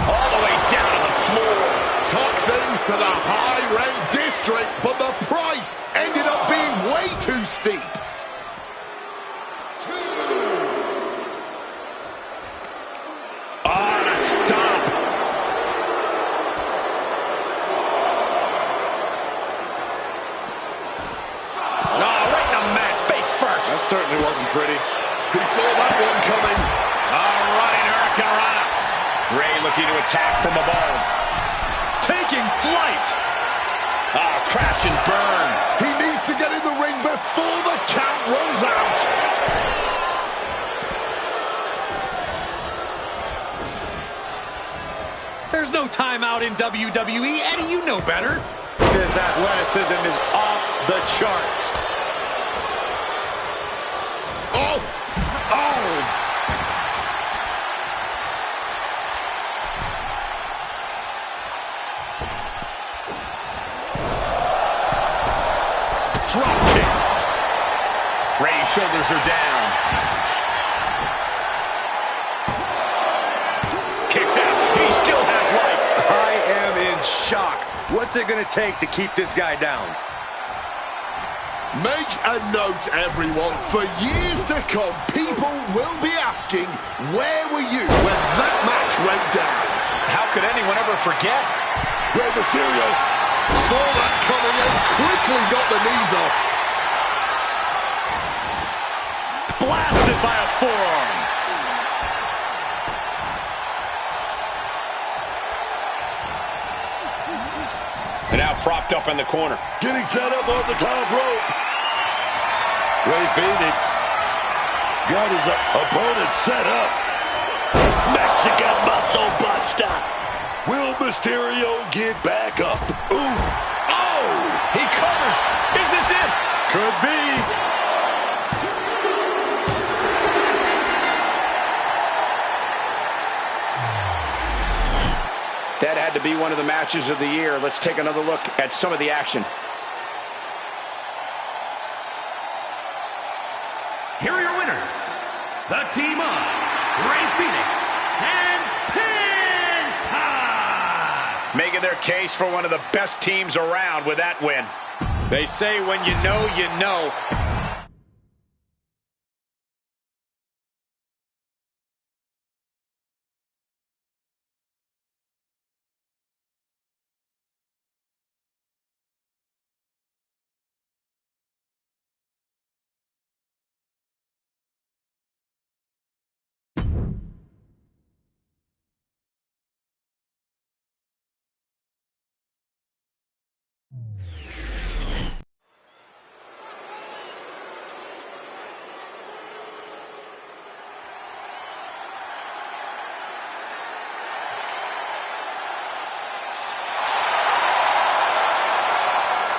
All the way down to the floor. Took things to the high-rent district, but the price ended up being way too steep. On a stop. No, right in the mat, face first. That certainly wasn't pretty. He saw that one coming. A running hurricanrana. Ray looking to attack from above. Taking flight. Crash and burn. He needs to get in the ring before the count runs out. There's no timeout in WWE, Eddie, you know better. His athleticism is off the charts. Oh! Drop kick. Ray's shoulders are down. Kicks out. He still has life. I am in shock. What's it going to take to keep this guy down? Make a note, everyone. For years to come, people will be asking, where were you when that match went down? How could anyone ever forget? Rey Mysterio saw that coming and quickly got the knees up. Blasted by a forearm. And now propped up in the corner. Getting set up on the top rope. Rey Fenix got his opponent set up. Mexican muscle buster. Will Mysterio get back up? Ooh. Oh! He covers. Is this it? Could be. That had to be one of the matches of the year. Let's take another look at some of the action. Here are your winners, the team of Rey Fenix and Penta. Making their case for one of the best teams around with that win. They say when you know, you know.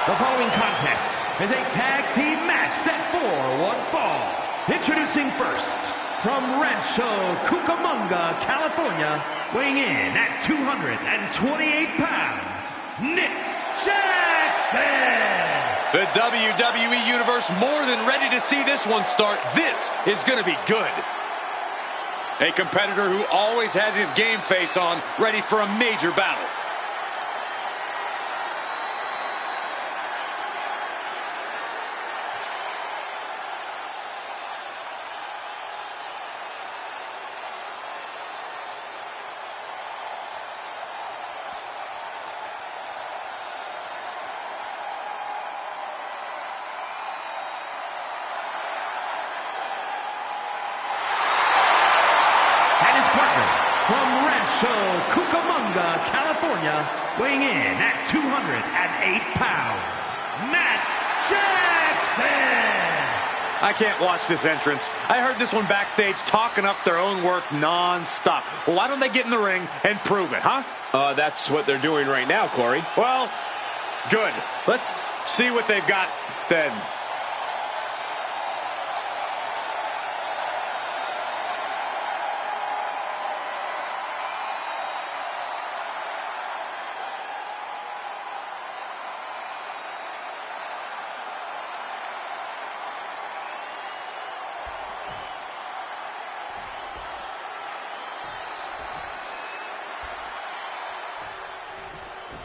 The following contest is a tag team match set for one fall. Introducing first, from Rancho Cucamonga, California, weighing in at 228 pounds, Nick Jackson. The WWE Universe more than ready to see this one start. This is going to be good. A competitor who always has his game face on, ready for a major battle. From Rancho Cucamonga, California, weighing in at 208 pounds, Matt Jackson. I can't watch this entrance. I heard this one backstage talking up their own work non-stop. Well, why don't they get in the ring and prove it, huh? That's what they're doing right now, Corey. Well, good. Let's see what they've got then.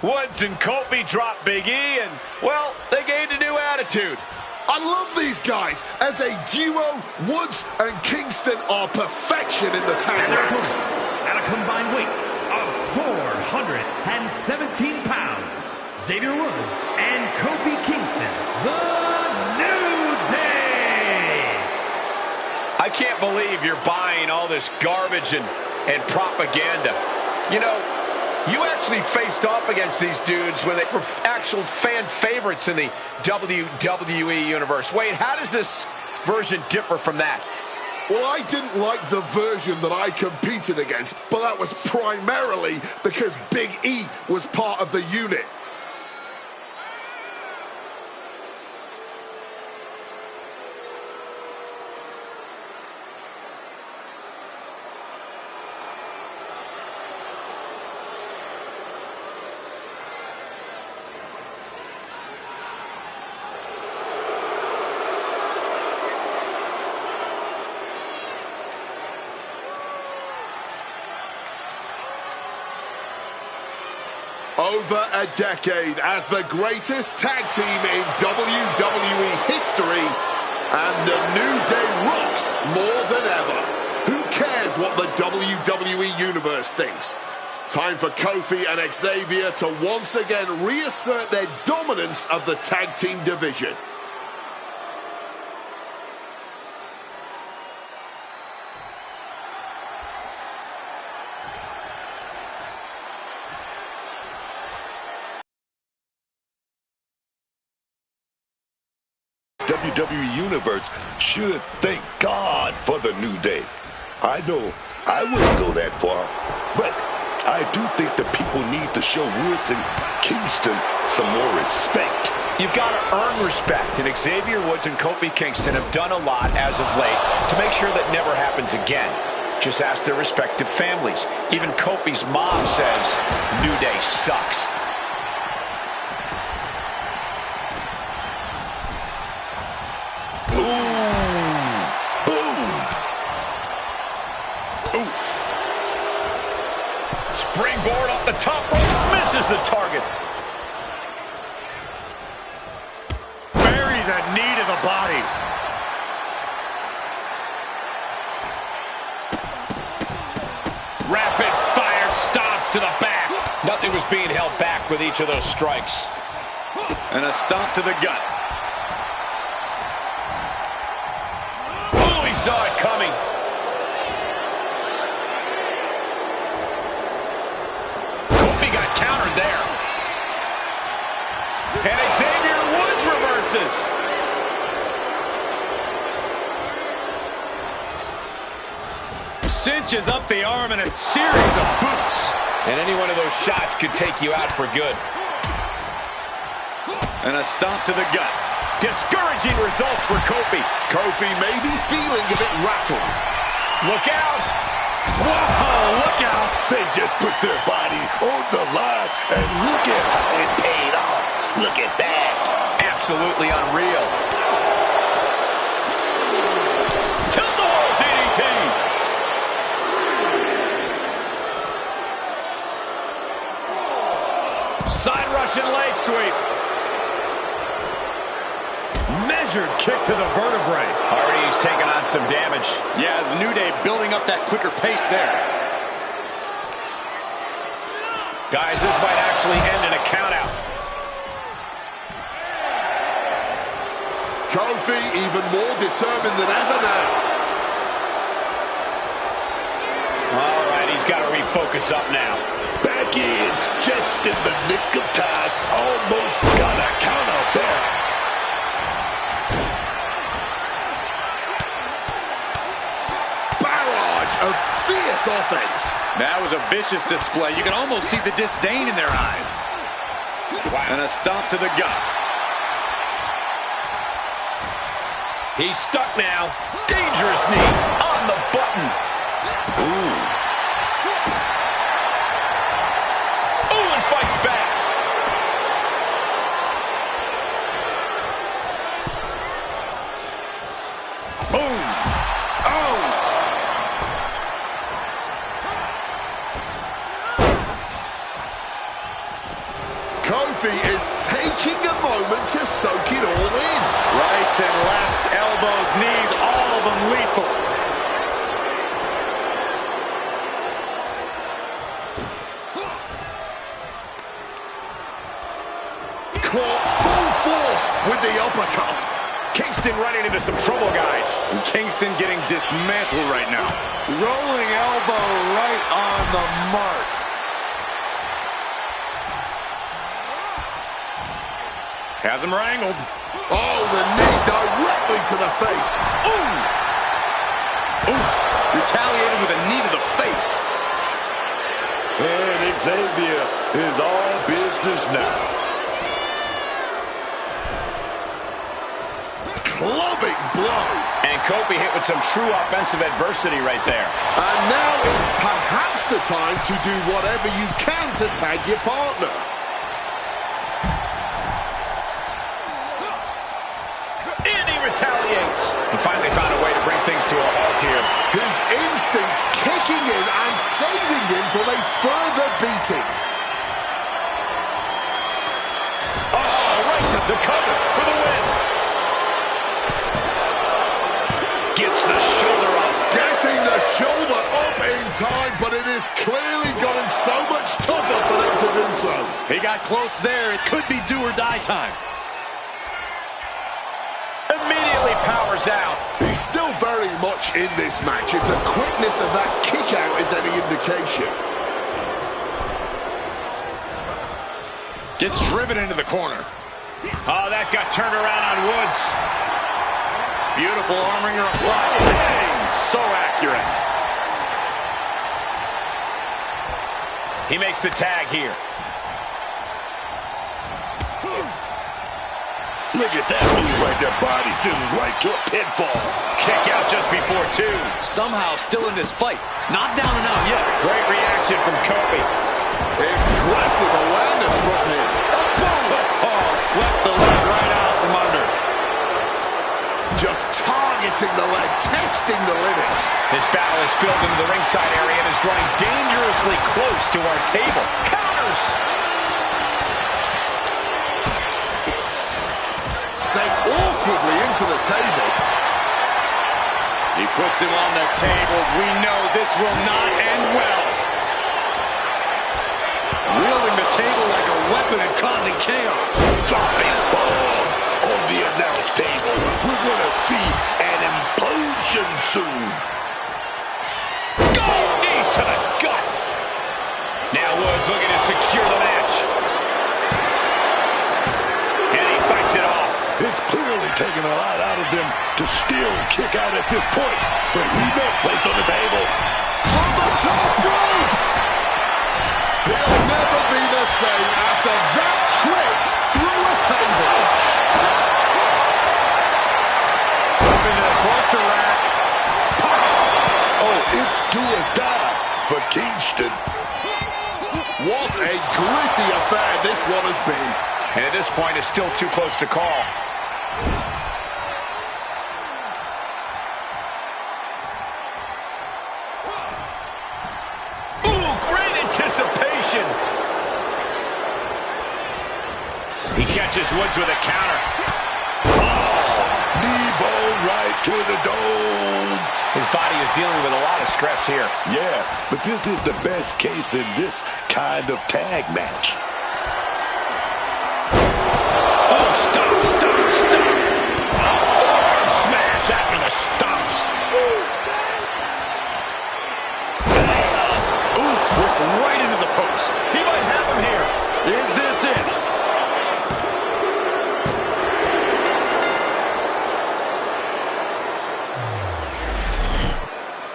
Woods and Kofi dropped Big E, and, well, they gained a new attitude. I love these guys. As a duo, Woods and Kingston are perfection in the tag And their ranks. opponents, at a combined weight of 417 pounds, Xavier Woods and Kofi Kingston, the New Day. I can't believe you're buying all this garbage and propaganda. You know, you actually faced off against these dudes when they were actual fan favorites in the WWE Universe. Wade, how does this version differ from that? Well, I didn't like the version that I competed against, but that was primarily because Big E was part of the unit. Over a decade as the greatest tag team in WWE history, and the New Day rocks more than ever. Who cares what the WWE Universe thinks? Time for Kofi and Xavier to once again reassert their dominance of the tag team division. WWE Universe should thank God for the New Day. I know I wouldn't go that far, but I do think the people need to show Woods and Kingston some more respect. You've got to earn respect, and Xavier Woods and Kofi Kingston have done a lot as of late to make sure that never happens again. Just ask their respective families. Even Kofi's mom says, New Day sucks. Springboard off the top rope, misses the target. Buries a knee to the body. Rapid fire stomps to the back. Nothing was being held back with each of those strikes. And a stomp to the gut. Oh, he saw it coming. Got countered there. And Xavier Woods reverses. Cinches up the arm and a series of boots. And any one of those shots could take you out for good. And a stomp to the gut. Discouraging results for Kofi. Kofi may be feeling a bit rattled. Look out. Whoa, look out. They just put their body on the line, and look at how it paid off. Look at that. Absolutely unreal. Tilt-the-wall DDT. Side Russian leg sweep. Measured kick to the vertebrae. Already he's taking on some damage. Yeah, the New Day building up that quicker pace there. Guys, this might actually end in a countout. Kofi even more determined than ever now. All right, he's got to refocus up now. Back in, just in the nick of time. Almost got a count out there. Of fierce offense. That was a vicious display. You can almost see the disdain in their eyes. Wow. And a stomp to the gut. He's stuck now. Dangerous knee on the button. Ooh. Ooh, and fights back. Boom. Oh. Kofi is taking a moment to soak it all in. Rights and lefts, elbows, knees, all of them lethal. Caught full force with the uppercut. Kingston running into some trouble, guys. And Kingston getting dismantled right now. Rolling elbow right on the mark. Has him wrangled. Oh, the knee directly to the face. Ooh. Ooh. Retaliated with a knee to the face. And Xavier is all business now. Clubbing blow. And Kofi hit with some true offensive adversity right there. And now is perhaps the time to do whatever you can to tag your partner. Retaliates. He finally found a way to bring things to a halt here. His instincts kicking in and saving him from a further beating. Oh, right to the cover for the win. Gets the shoulder up. Getting the shoulder up in time, but it has clearly gotten so much tougher for them to do so. He got close there. It could be do or die time. Immediately powers out. He's still very much in this match, if the quickness of that kick out is any indication. Gets driven into the corner. Oh, that got turned around on Woods. Beautiful arm wringer applied. Bang! So accurate. He makes the tag here. Look at that move right there. Body scissors right to a pinfall. Kick out just before 2. Somehow still in this fight. Not down and out yet. Great reaction from Kobe. Impressive awareness from him. Oh, swept the leg right out from under. Just targeting the leg, testing the limits. This battle is spilled into the ringside area and is drawing dangerously close to our table. Counters! Sent awkwardly into the table. He puts him on the table. We know this will not end well. Wielding the table like a weapon and causing chaos. Dropping bombs on the announce table. We're going to see an implosion soon. Go! Knees to the gut. Now Woods looking to secure the match. And he fights it off. It's clearly taking a lot out of them to still kick out at this point. But he may place on the table. From the top rope! He'll never be the same after that trip through a table. Up into the torture rack. Oh, it's do or die for Kingston. What a gritty affair this one has been. And at this point, it's still too close to call. Ooh, great anticipation. He catches Woods with a counter. Knee bone right to the dome. His body is dealing with a lot of stress here. Yeah, but this is the best case in this kind of tag match. Oh, stop, stop, stop. Forearm smash after the stomps. Oof, whipped right into the post. He might have him here. Is this it?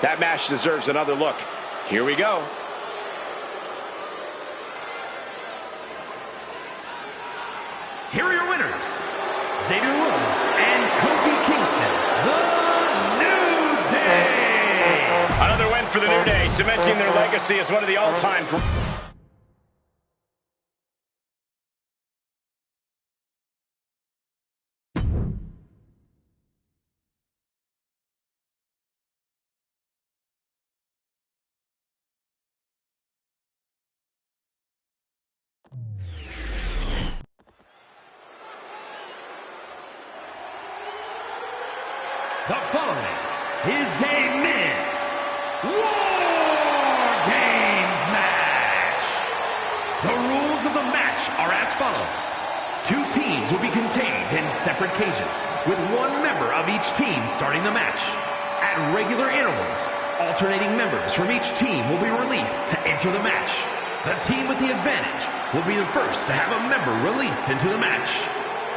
That match deserves another look. Here we go. Here are your winners, Xavier Woods and Kofi Kingston, the New Day. Another win for the New Day, cementing their legacy as one of the all-time. The following is a men's War Games match. The rules of the match are as follows. 2 teams will be contained in separate cages, with 1 member of each team starting the match. At regular intervals, alternating members from each team will be released to enter the match. The team with the advantage will be the first to have a member released into the match.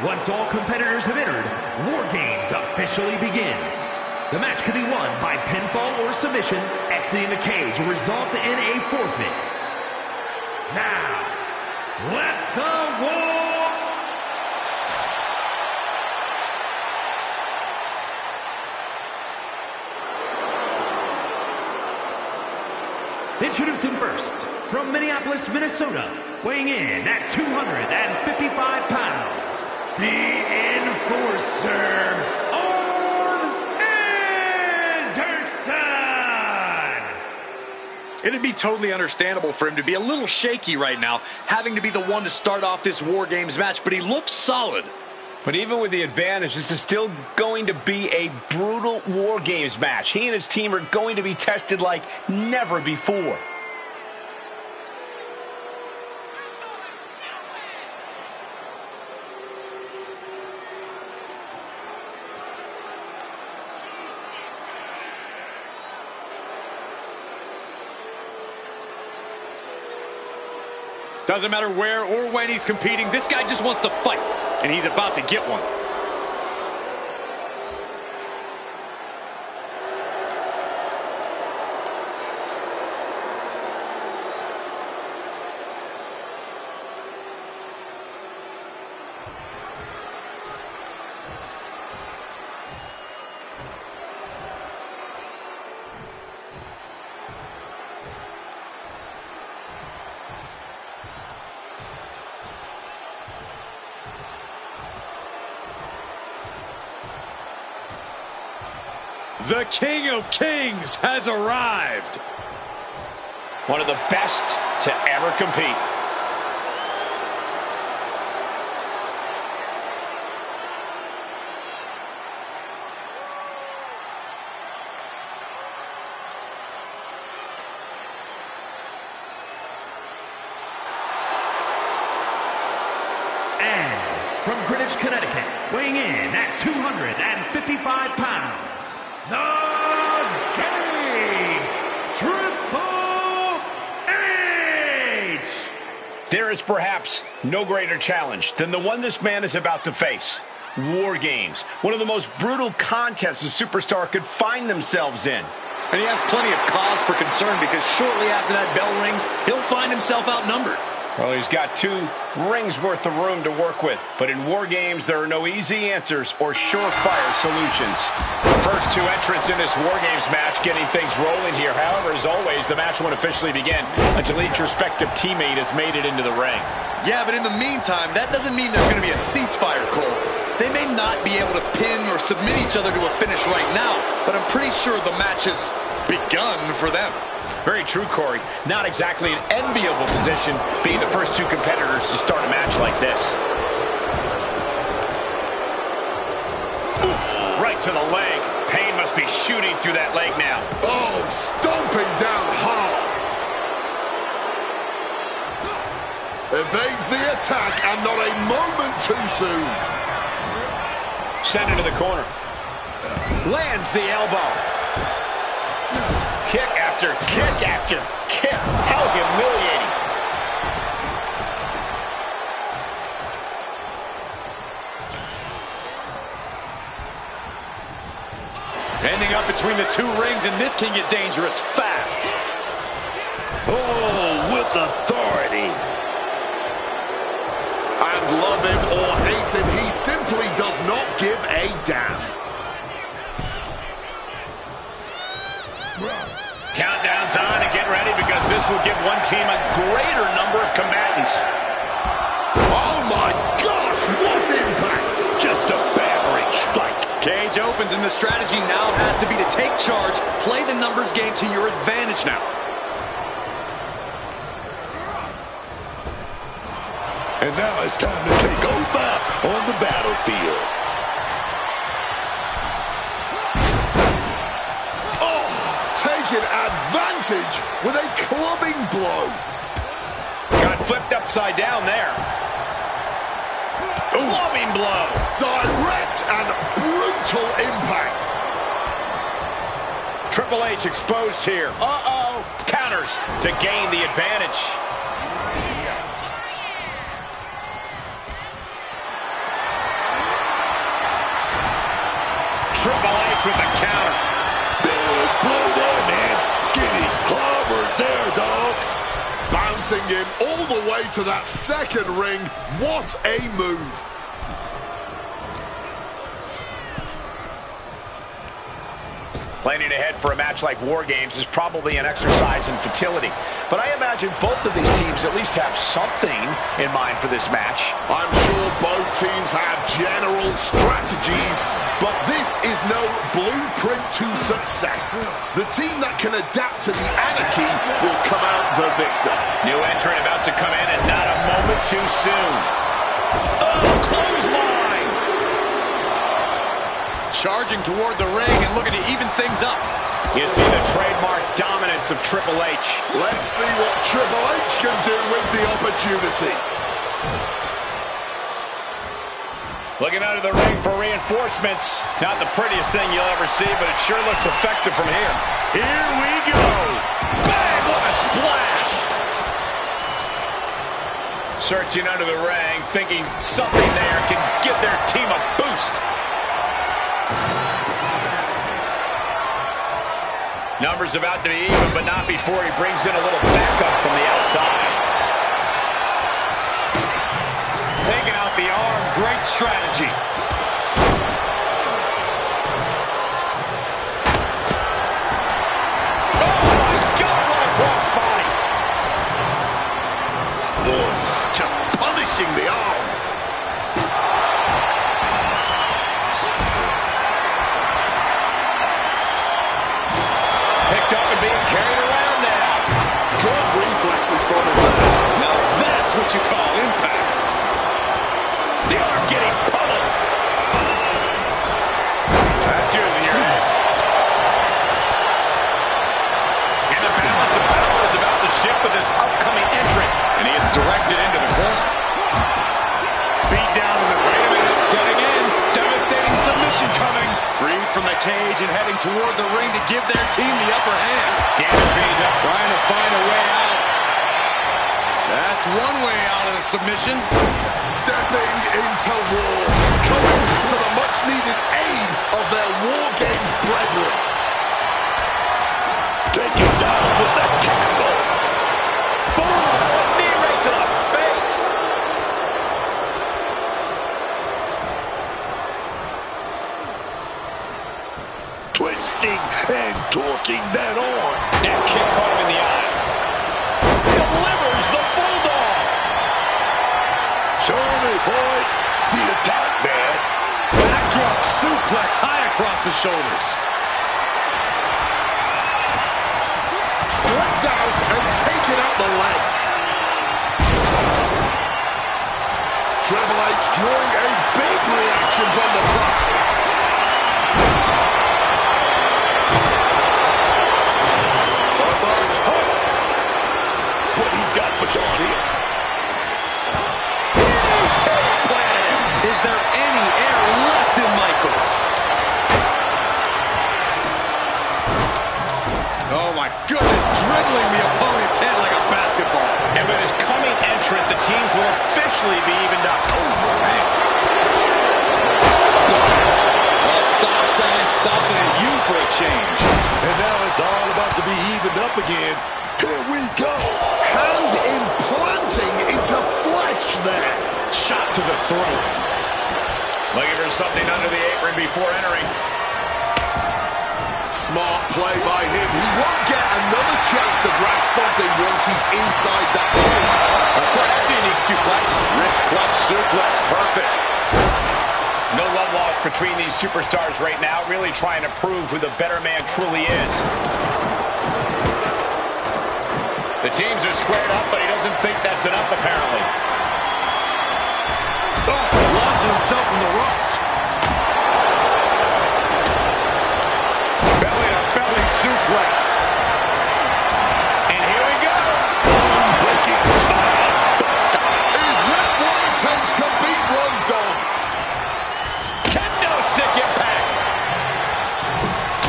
Once all competitors have entered, War Games officially begins. The match can be won by pinfall or submission. Exiting the cage will result in a forfeit. Now, let the war... Introducing first, from Minneapolis, Minnesota, weighing in at 255 pounds. The Enforcer, Arn Anderson! It'd be totally understandable for him to be a little shaky right now, having to be the one to start off this War Games match, but he looks solid. But even with the advantage, this is still going to be a brutal War Games match. He and his team are going to be tested like never before. Doesn't matter where or when he's competing, this guy just wants to fight, and he's about to get one. The King of Kings has arrived. One of the best to ever compete. And from Greenwich, Connecticut, weighing in at 255 pounds, the King, Triple H! There is perhaps no greater challenge than the one this man is about to face. War Games, one of the most brutal contests a superstar could find themselves in. And he has plenty of cause for concern because shortly after that bell rings, he'll find himself outnumbered. Well, he's got 2 rings worth of room to work with. But in War Games, there are no easy answers or surefire solutions. The first 2 entrants in this War Games match getting things rolling here. However, as always, the match won't officially begin until each respective teammate has made it into the ring. Yeah, but in the meantime, that doesn't mean there's going to be a ceasefire, Cole. They may not be able to pin or submit each other to a finish right now, but I'm pretty sure the match has begun for them. Very true, Corey. Not exactly an enviable position being the first 2 competitors to start a match like this. Oof, right to the leg. Pain must be shooting through that leg now. Oh, stomping down hard. Evades the attack and not a moment too soon. Sent into the corner. Lands the elbow. Kick after kick after kick. How humiliating. Ending up between the 2 rings, and this can get dangerous fast. Oh, with authority. And love him or hate him, he simply does not give a damn. Countdown's on and get ready because this will give one team a greater number of combatants. Oh my gosh, what impact! Just a battering strike. Cage opens, and the strategy now has to be to take charge, play the numbers game to your advantage now. And now it's time to take over on the battlefield. Taking advantage with a clubbing blow. Got flipped upside down there. Clubbing blow. Direct and brutal impact. Triple H exposed here. Uh-oh. Counters to gain the advantage. Triple H with the counter. Big blow there, man. Getting clobbered there, dog. Bouncing in all the way to that second ring. What a move. Planning ahead for a match like War Games is probably an exercise in futility. But I imagine both of these teams at least have something in mind for this match. I'm sure both teams have general strategies, but this is no blueprint to success. The team that can adapt to the anarchy will come out the victor. New entrant about to come in and not a moment too soon. Oh, clothesline! Charging toward the ring and looking to even things up. You see the trademark dominance of Triple H. Let's see what Triple H can do with the opportunity. Looking under the ring for reinforcements. Not the prettiest thing you'll ever see, but it sure looks effective from here. Here we go. Bang, what a splash. Searching under the ring, thinking something there can give their team a boost. Numbers about to be even, but not before he brings in a little backup from the outside. Taking out the arm, great strategy. Oh my God, what a crossbody. Oh, just punishing the arm. picked up and being carried around now. Good reflexes from him there. Now that's what you call impact. The arm getting pummeled. That's using your head. And the balance of power is about to shift with this upcoming entrant. And he is directed into the corner. Beat down in the wait a minute, setting in. Devastating submission coming. Freed from the cage and heading toward the ring to give their team the upper hand. Damage being up. Trying to find a way out. That's one way out of the submission. Stepping into war. Coming to the much-needed aid of their War Games brethren. Taken down with the candle. Boom! Knee right to the face. Twisting and torquing that arm. And kick caught him in the eye. Delivers the bulldog. Show me, boys. The attack, man. Backdrop suplex high across the shoulders. Slipped out and taken out the legs. Triple H drawing a big reaction from the crowd. Barnes hooked. What he's got for John here. Is there any air left in Michaels? Oh my goodness, dribbling the opponent's head like a basketball. And with his coming entrant, the teams will officially be evened up. Oh, man. Stop sign stopping at you for a change. And now it's all about to be evened up again. Here we go. Hand implanting into flesh there. Shot to the throat. Looking for something under the apron before entering. Smart play by him. He won't get another chance to grab something once he's inside that ring. Perhaps a unique suplex. Wrist clutch suplex, perfect. No love lost between these superstars right now, really trying to prove who the better man truly is. The teams are squared up, but he doesn't think that's enough, apparently. Launching himself in the ropes. Belly to belly suplex. And here we go. Breaking spine. Is that what it takes to beat Rondon? Kendo stick impact.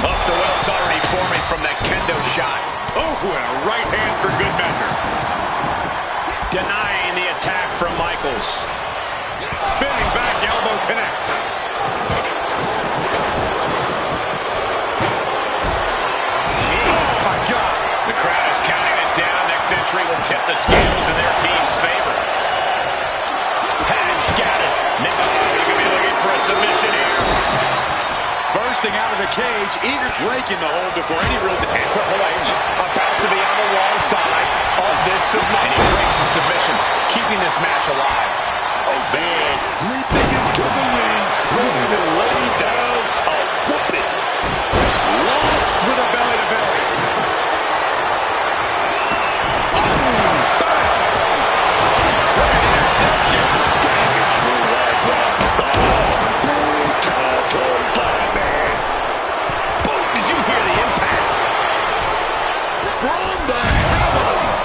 Up to welts already forming from that kendo shot. Oh, and a right hand for good measure. Denying the attack from Michaels. Spinning back elbow connects. Oh, my God. The crowd is counting it down. Next entry will tip the scales in their team's favor. Head scattered. Now you can be looking for a submission here. Bursting out of the cage, eager breaking the hold before any real And Triple H about to be on the wrong side of this submission. And he breaks the submission, keeping this match alive. Oh, man. Leaping into the ring. Ready to lay down a whooping. launched with a belly-to-belly. Interception. Damage to leg lock. Big contour body, man. Boom. Did you hear the impact? From the heavens.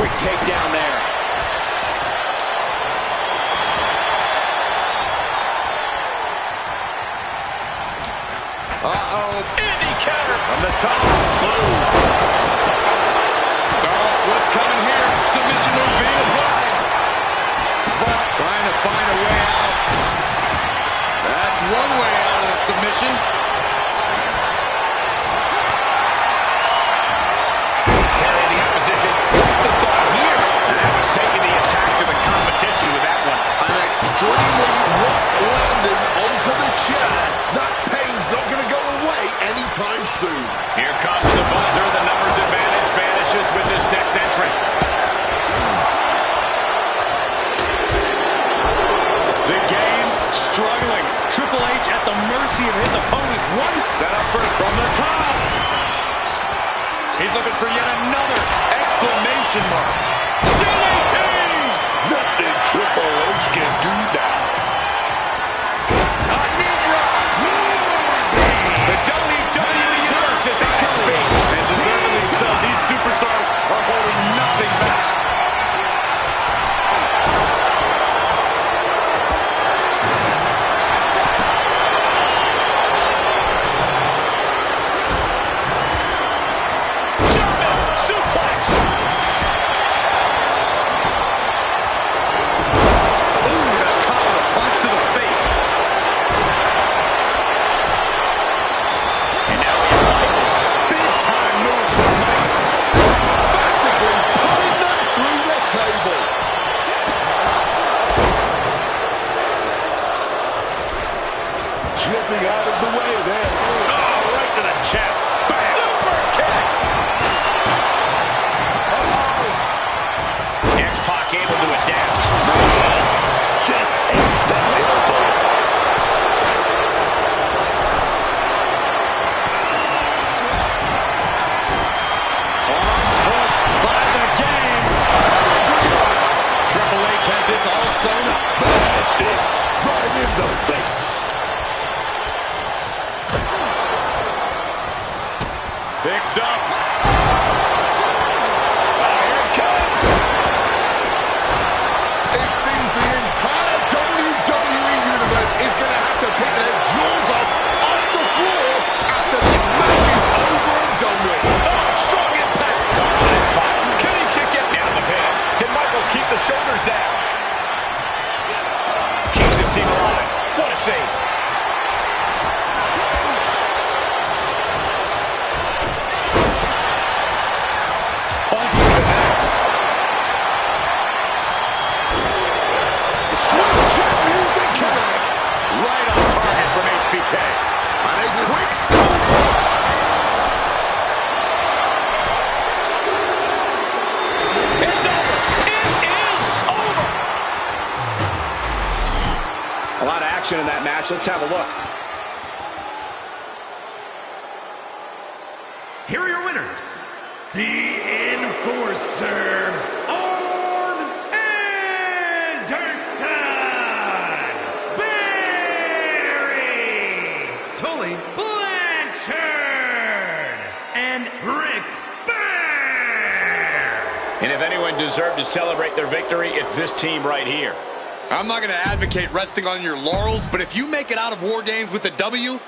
Quick takedown there. Indy counter From the top. Boom. Oh, what's coming here? Submission move being applied. Trying to find a way out. That's one way out of the submission. carrying the opposition. What's the thought here? And that was taking the attack to the competition with that one. An extremely rough landing onto the chair. That pain's not going to go away anytime soon. Here comes the buzzer. The numbers advantage vanishes with this next entrant. The game struggling. Triple H at the mercy of his opponent. One set up for for yet another exclamation mark. DDT! Nothing Triple H can do now. A knee drop. The WWE Universe is at its feet. And deservedly so. These superstars are holding nothing back. Slipping out of the way there. Oh, right to the chest. Bam. Super kick. X-Pac able to adapt. Just ate that elbow. Arms hooked by the game. Triple H has this all sewn up. Blasted right in the face. Picked up. Here it comes. It seems the entire WWE Universe is going to have to pick their jaws off the floor after this match is over and done with. Oh, strong impact. X-Pac. Can he kick it down the pin? Can Michaels keep the shoulders down? Keeps his team alive. What a save. Punch connects. Switch music connects. Right on target from HBK. And a quick scoop. It's over. It is over. A lot of action in that match. Let's have a look. Here are your winners. The Enforcer, Arn Anderson, Barry, Tully Blanchard, and Rick Flair. And if anyone deserved to celebrate their victory, it's this team right here. I'm not going to advocate resting on your laurels, but if you make it out of War Games with a W,